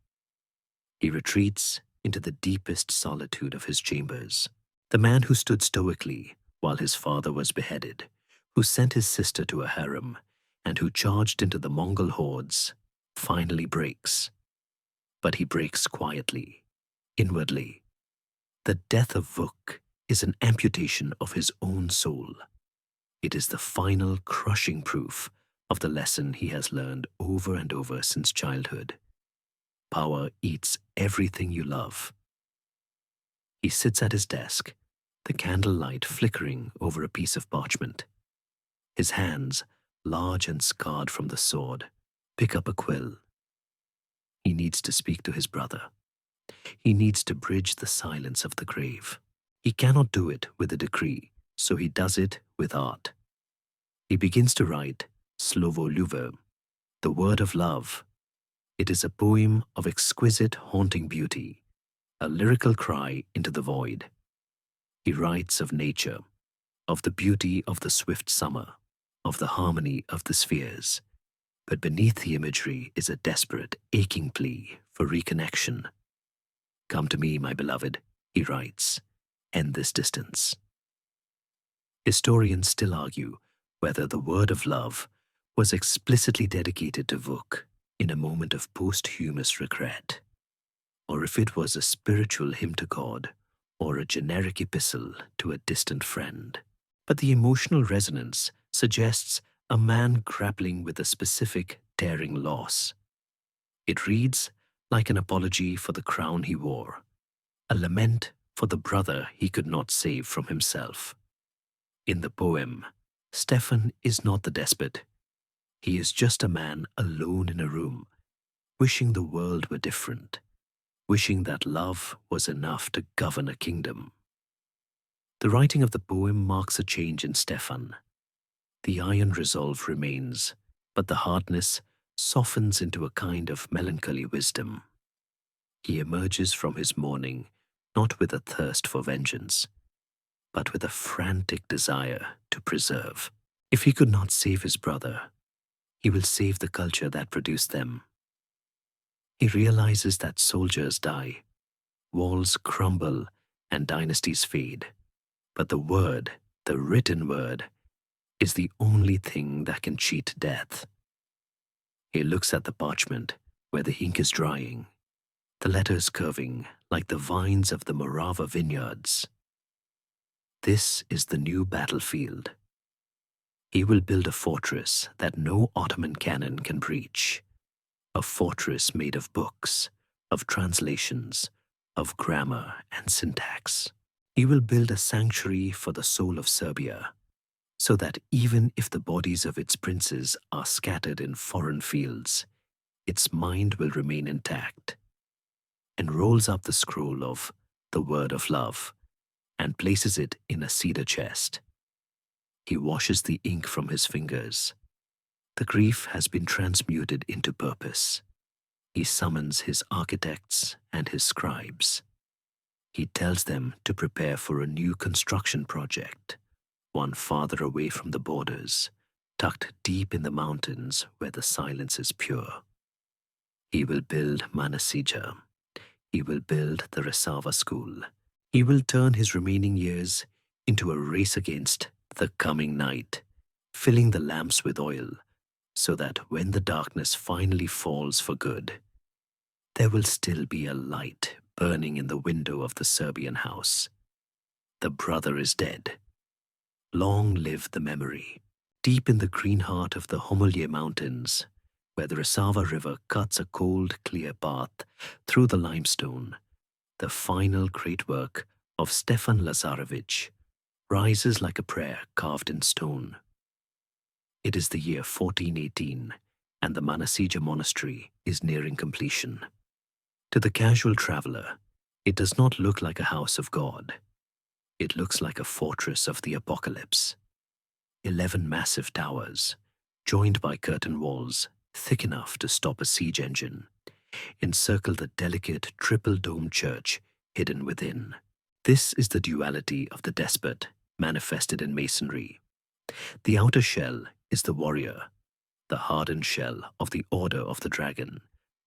He retreats into the deepest solitude of his chambers. The man who stood stoically while his father was beheaded, who sent his sister to a harem, and who charged into the Mongol hordes, finally breaks. But he breaks quietly, inwardly. The death of Vuk is an amputation of his own soul. It is the final crushing proof of the lesson he has learned over and over since childhood. Power eats everything you love. He sits at his desk, the candlelight flickering over a piece of parchment. His hands, large and scarred from the sword, pick up a quill. He needs to speak to his brother. He needs to bridge the silence of the grave. He cannot do it with a decree, so he does it with art. He begins to write Slovo Luve, the word of love. It is a poem of exquisite, haunting beauty, a lyrical cry into the void. He writes of nature, of the beauty of the swift summer, of the harmony of the spheres. But beneath the imagery is a desperate, aching plea for reconnection. Come to me, my beloved, he writes, end this distance. Historians still argue whether the word of love was explicitly dedicated to Vuk in a moment of posthumous regret, or if it was a spiritual hymn to God or a generic epistle to a distant friend. But the emotional resonance suggests a man grappling with a specific, tearing loss. It reads like an apology for the crown he wore, a lament for the brother he could not save from himself. In the poem, Stefan is not the despot. He is just a man alone in a room, wishing the world were different, wishing that love was enough to govern a kingdom. The writing of the poem marks a change in Stefan. The iron resolve remains, but the hardness softens into a kind of melancholy wisdom. He emerges from his mourning not with a thirst for vengeance, but with a frantic desire to preserve. If he could not save his brother, he will save the culture that produced them. He realizes that soldiers die, walls crumble, and dynasties fade. But the word, the written word, is the only thing that can cheat death. He looks at the parchment where the ink is drying, the letters curving like the vines of the Morava vineyards. This is the new battlefield. He will build a fortress that no Ottoman cannon can breach, a fortress made of books, of translations, of grammar and syntax. He will build a sanctuary for the soul of Serbia, so that even if the bodies of its princes are scattered in foreign fields, its mind will remain intact, and rolls up the scroll of the word of love and places it in a cedar chest. He washes the ink from his fingers. The grief has been transmuted into purpose. He summons his architects and his scribes. He tells them to prepare for a new construction project, one farther away from the borders, tucked deep in the mountains where the silence is pure. He will build Manasija. He will build the Resava school. He will turn his remaining years into a race against the coming night, filling the lamps with oil, so that when the darkness finally falls for good, there will still be a light burning in the window of the Serbian house. The brother is dead. Long live the memory. Deep in the green heart of the Homolje Mountains, where the Resava River cuts a cold, clear path through the limestone, the final great work of Stefan Lazarevic rises like a prayer carved in stone. It is the year 1418, and the Manasija monastery is nearing completion. To the casual traveler, it does not look like a house of God. It looks like a fortress of the apocalypse. 11 massive towers, joined by curtain walls thick enough to stop a siege engine, encircle the delicate triple-domed church hidden within. This is the duality of the despot manifested in masonry. The outer shell is the warrior, the hardened shell of the Order of the Dragon,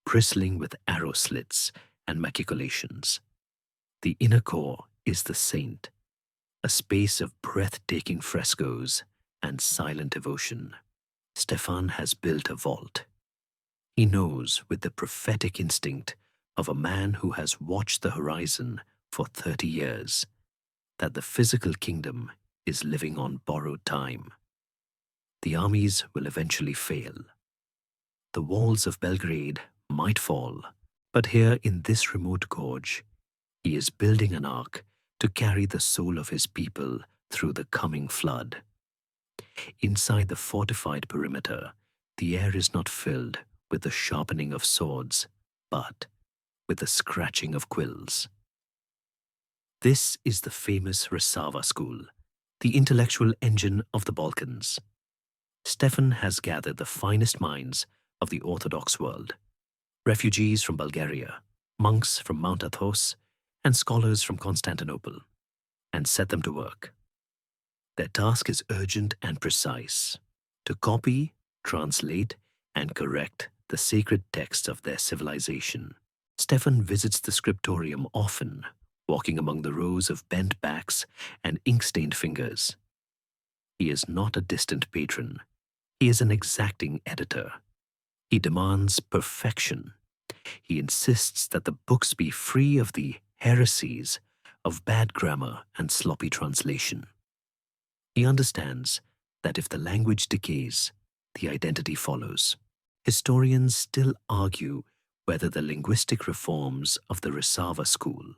bristling with arrow slits and maculations. The inner core is the saint, a space of breathtaking frescoes and silent devotion. Stefan has built a vault. He knows with the prophetic instinct of a man who has watched the horizon for 30 years that the physical kingdom is living on borrowed time. The armies will eventually fail. The walls of Belgrade might fall, but here in this remote gorge, he is building an ark to carry the soul of his people through the coming flood. Inside the fortified perimeter, the air is not filled with the sharpening of swords, but with the scratching of quills. This is the famous Resava school, the intellectual engine of the Balkans. Stefan has gathered the finest minds of the Orthodox world, refugees from Bulgaria, monks from Mount Athos, and scholars from Constantinople, and set them to work. Their task is urgent and precise: to copy, translate, and correct the sacred texts of their civilization. Stefan visits the scriptorium often, walking among the rows of bent backs and ink-stained fingers. He is not a distant patron. He is an exacting editor. He demands perfection. He insists that the books be free of the heresies of bad grammar and sloppy translation. He understands that if the language decays, the identity follows. Historians still argue whether the linguistic reforms of the Resava school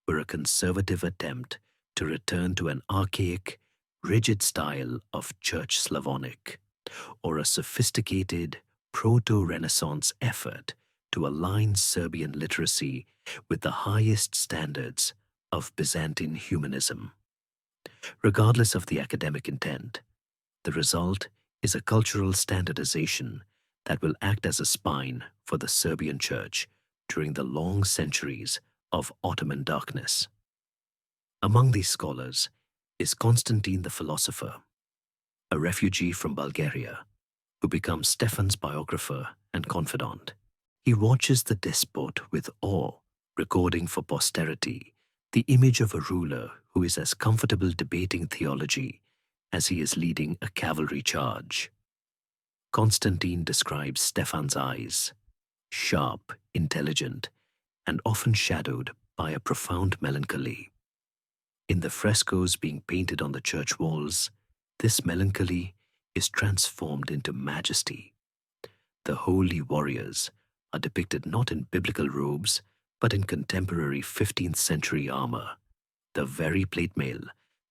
were a conservative attempt to return to an archaic, rigid style of Church Slavonic, or a sophisticated proto-Renaissance effort to align Serbian literacy with the highest standards of Byzantine humanism. Regardless of the academic intent, the result is a cultural standardization that will act as a spine for the Serbian Church during the long centuries of Ottoman darkness. Among these scholars is Constantine the philosopher, a refugee from Bulgaria, who becomes Stefan's biographer and confidant. He watches the despot with awe, recording for posterity the image of a ruler who is as comfortable debating theology as he is leading a cavalry charge. Constantine describes Stefan's eyes: sharp, intelligent, and often shadowed by a profound melancholy. In the frescoes being painted on the church walls, this melancholy is transformed into majesty. The holy warriors are depicted not in biblical robes, but in contemporary 15th century armor, the very plate mail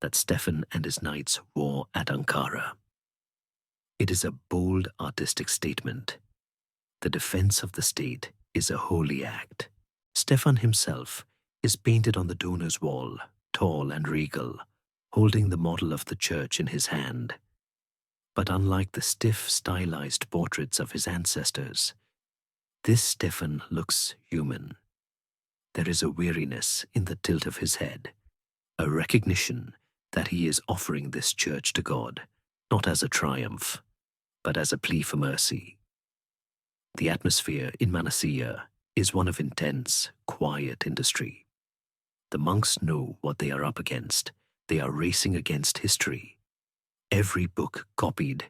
that Stefan and his knights wore at Ankara. It is a bold artistic statement. The defense of the state is a holy act. Stefan himself is painted on the donor's wall, tall and regal, holding the model of the church in his hand. But unlike the stiff, stylized portraits of his ancestors, this Stefan looks human. There is a weariness in the tilt of his head, a recognition that he is offering this church to God, not as a triumph, but as a plea for mercy. The atmosphere in Manasya is one of intense, quiet industry. The monks know what they are up against. They are racing against history. Every book copied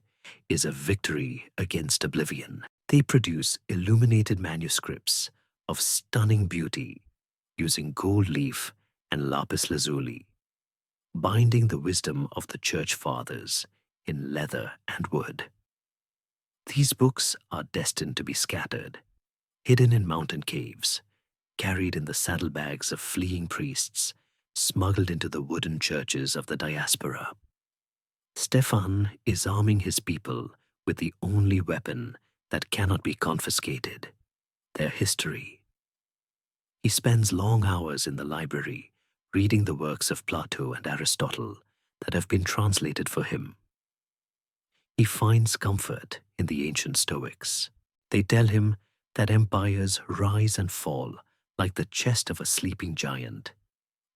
is a victory against oblivion. They produce illuminated manuscripts of stunning beauty using gold leaf and lapis lazuli, binding the wisdom of the church fathers in leather and wood. These books are destined to be scattered, hidden in mountain caves, carried in the saddlebags of fleeing priests, smuggled into the wooden churches of the diaspora. Stefan is arming his people with the only weapon that cannot be confiscated: their history. He spends long hours in the library reading the works of Plato and Aristotle that have been translated for him. He finds comfort in the ancient Stoics. They tell him that empires rise and fall like the chest of a sleeping giant,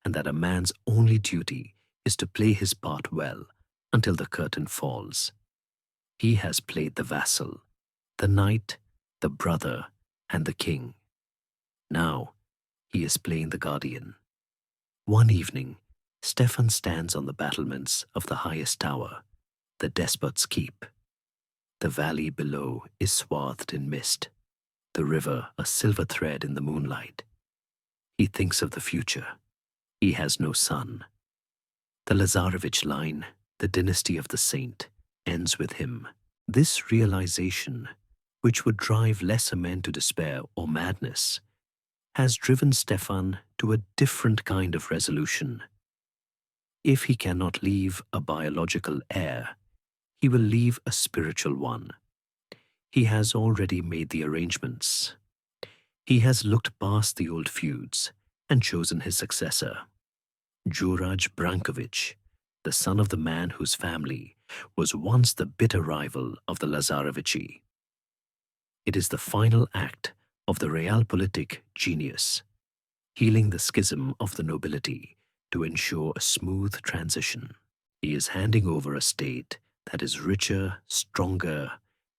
and that a man's only duty is to play his part well until the curtain falls. He has played the vassal, the knight, the brother, and the king. Now he is playing the guardian. One evening, Stefan stands on the battlements of the highest tower, the despot's keep. The valley below is swathed in mist, the river a silver thread in the moonlight. He thinks of the future. He has no son. The Lazarevic line, the dynasty of the saint, ends with him. This realization, which would drive lesser men to despair or madness, has driven Stefan to a different kind of resolution. If he cannot leave a biological heir, he will leave a spiritual one. He has already made the arrangements. He has looked past the old feuds and chosen his successor, Juraj Brankovic, the son of the man whose family, was once the bitter rival of the Lazarevici. It is the final act of the realpolitik genius, healing the schism of the nobility to ensure a smooth transition. He is handing over a state that is richer, stronger,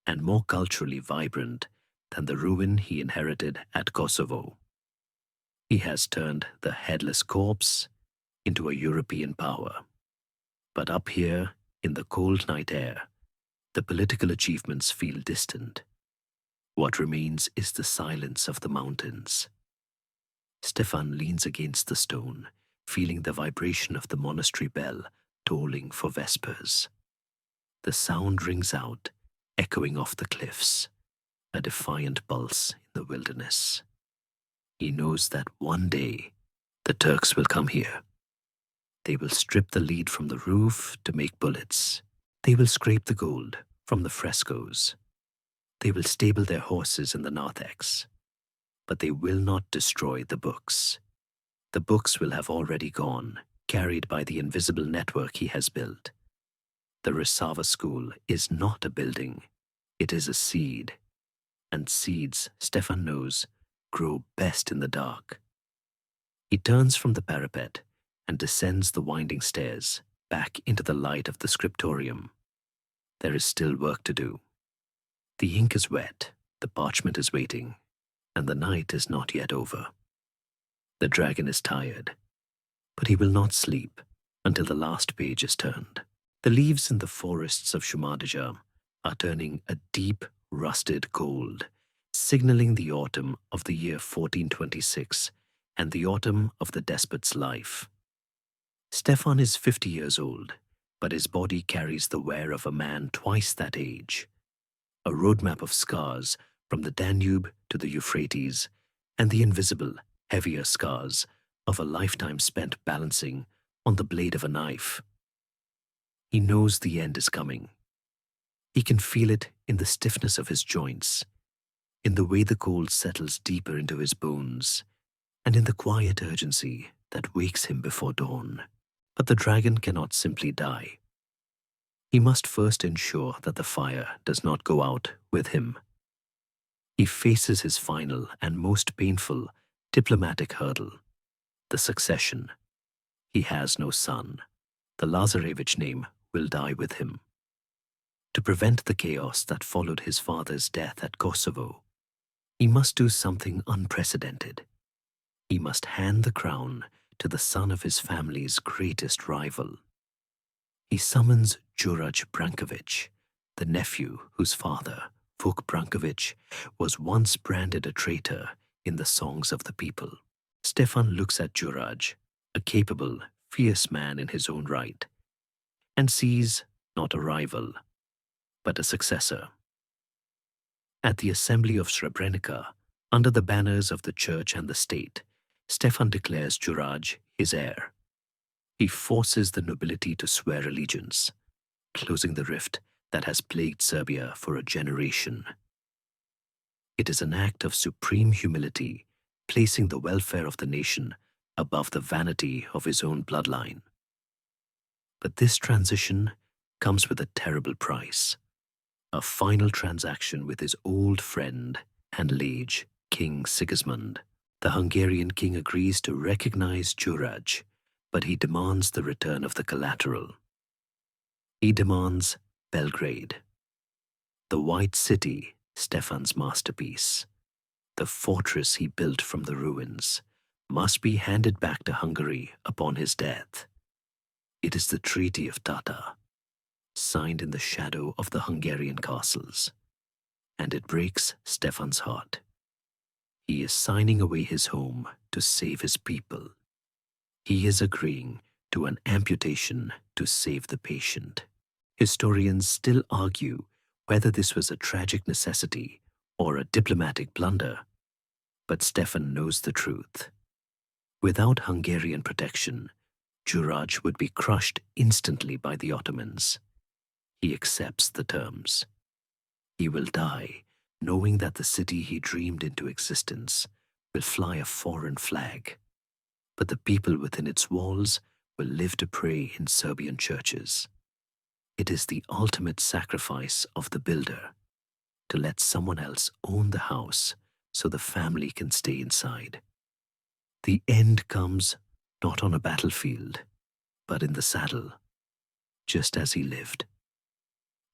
and more culturally vibrant than the ruin he inherited at Kosovo. He has turned the headless corpse into a European power. But up here, in the cold night air, the political achievements feel distant. What remains is the silence of the mountains. Stefan leans against the stone, feeling the vibration of the monastery bell tolling for vespers. The sound rings out, echoing off the cliffs, a defiant pulse in the wilderness. He knows that one day the Turks will come here. They will strip the lead from the roof to make bullets. They will scrape the gold from the frescoes. They will stable their horses in the narthex. But they will not destroy the books. The books will have already gone, carried by the invisible network he has built. The Risava school is not a building. It is a seed. And seeds, Stefan knows, grow best in the dark. He turns from the parapet and descends the winding stairs back into the light of the scriptorium. There is still work to do. The ink is wet, the parchment is waiting, and the night is not yet over. The dragon is tired, but he will not sleep until the last page is turned. The leaves in the forests of Shumadija are turning a deep, rusted gold, signaling the autumn of the year 1426 and the autumn of the despot's life. Stefan is 50 years old, but his body carries the wear of a man twice that age. A roadmap of scars from the Danube to the Euphrates, and the invisible, heavier scars of a lifetime spent balancing on the blade of a knife. He knows the end is coming. He can feel it in the stiffness of his joints, in the way the cold settles deeper into his bones, and in the quiet urgency that wakes him before dawn. But the dragon cannot simply die. He must first ensure that the fire does not go out with him. He faces his final and most painful diplomatic hurdle, the succession. He has no son. The Lazarevic name will die with him. To prevent the chaos that followed his father's death at Kosovo, he must do something unprecedented. He must hand the crown to the son of his family's greatest rival. He summons Đurađ Branković, the nephew whose father, Vuk Branković, was once branded a traitor in the songs of the people. Stefan looks at Đurađ, a capable, fierce man in his own right, and sees not a rival, but a successor. At the assembly of Srebrenica, under the banners of the church and the state, Stefan declares Đurađ his heir. He forces the nobility to swear allegiance, closing the rift that has plagued Serbia for a generation. It is an act of supreme humility, placing the welfare of the nation above the vanity of his own bloodline. But this transition comes with a terrible price. A final transaction with his old friend and liege, King Sigismund. The Hungarian king agrees to recognize Đurađ, but he demands the return of the collateral. He demands Belgrade. The White City, Stefan's masterpiece, the fortress he built from the ruins, must be handed back to Hungary upon his death. It is the Treaty of Tata, signed in the shadow of the Hungarian castles, and it breaks Stefan's heart. He is signing away his home to save his people. He is agreeing to an amputation to save the patient. Historians still argue whether this was a tragic necessity or a diplomatic blunder, but Stefan knows the truth. Without Hungarian protection, Đurađ would be crushed instantly by the Ottomans. He accepts the terms. He will die knowing that the city he dreamed into existence will fly a foreign flag, but the people within its walls will live to pray in Serbian churches. It is the ultimate sacrifice of the builder to let someone else own the house so the family can stay inside. The end comes not on a battlefield, but in the saddle, just as he lived.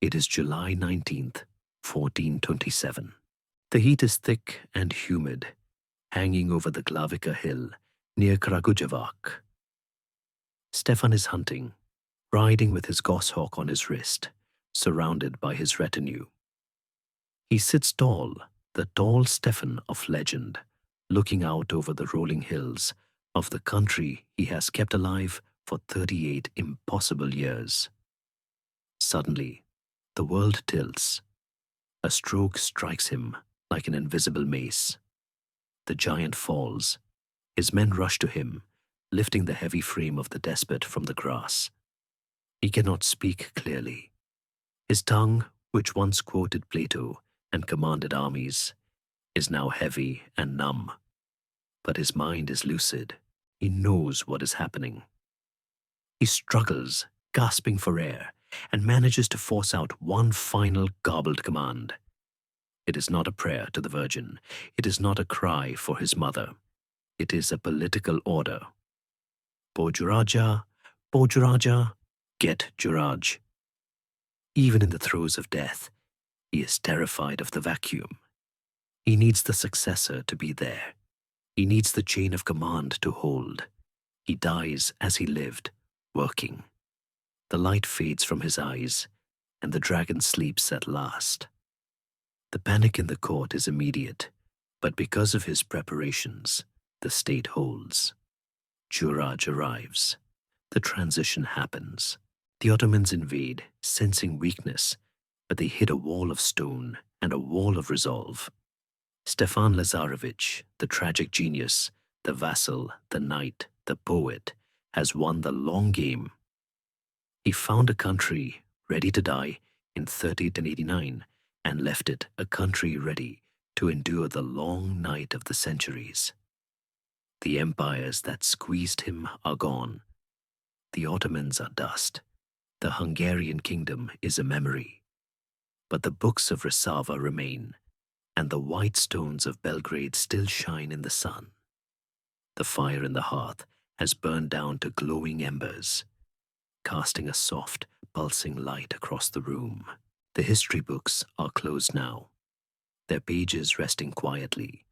It is July 19th, 1427. The heat is thick and humid, hanging over the Glavica hill near Kragujevac. Stefan is hunting, riding with his goshawk on his wrist, surrounded by his retinue. He sits tall, the tall Stefan of legend, looking out over the rolling hills of the country he has kept alive for 38 impossible years. Suddenly, the world tilts. A stroke strikes him like an invisible mace. The giant falls. His men rush to him, lifting the heavy frame of the despot from the grass. He cannot speak clearly. His tongue, which once quoted Plato and commanded armies, is now heavy and numb. But his mind is lucid. He knows what is happening. He struggles, gasping for air, and manages to force out one final garbled command. It is not a prayer to the Virgin. It is not a cry for his mother. It is a political order. Bojuraja, Bojuraja, get Juraj. Even in the throes of death, he is terrified of the vacuum. He needs the successor to be there. He needs the chain of command to hold. He dies as he lived, working. The light fades from his eyes, and the dragon sleeps at last. The panic in the court is immediate, but because of his preparations, the state holds. Juraj arrives. The transition happens. The Ottomans invade, sensing weakness, but they hit a wall of stone and a wall of resolve. Stefan Lazarevic, the tragic genius, the vassal, the knight, the poet, has won the long game. He found a country ready to die in 1389 and left it a country ready to endure the long night of the centuries. The empires that squeezed him are gone. The Ottomans are dust. The Hungarian kingdom is a memory. But the books of Resava remain, and the white stones of Belgrade still shine in the sun. The fire in the hearth has burned down to glowing embers, casting a soft, pulsing light across the room. The history books are closed now, their pages resting quietly,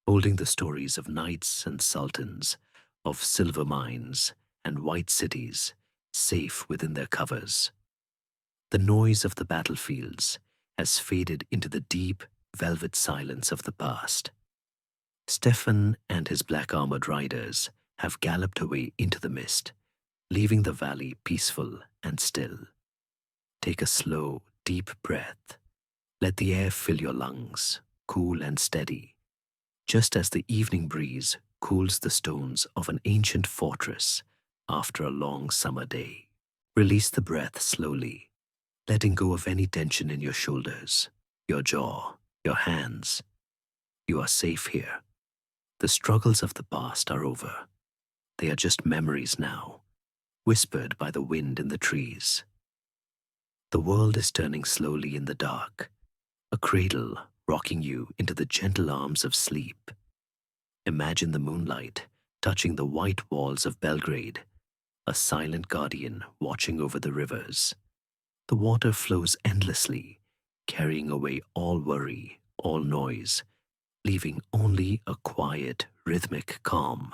holding the stories of knights and sultans, of silver mines and white cities, safe within their covers. The noise of the battlefields has faded into the deep, velvet silence of the past. Stefan and his black-armored riders have galloped away into the mist, leaving the valley peaceful and still. Take a slow, deep breath. Let the air fill your lungs, cool and steady, just as the evening breeze cools the stones of an ancient fortress after a long summer day. Release the breath slowly, letting go of any tension in your shoulders, your jaw, your hands. You are safe here. The struggles of the past are over. They are just memories now, whispered by the wind in the trees. The world is turning slowly in the dark, a cradle rocking you into the gentle arms of sleep. Imagine the moonlight touching the white walls of Belgrade, a silent guardian watching over the rivers. The water flows endlessly, carrying away all worry, all noise, leaving only a quiet, rhythmic calm.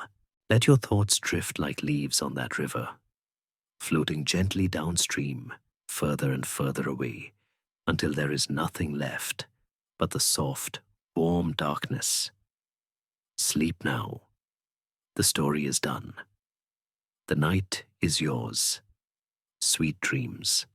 Let your thoughts drift like leaves on that river, floating gently downstream, further and further away, until there is nothing left but the soft, warm darkness. Sleep now. The story is done. The night is yours. Sweet dreams.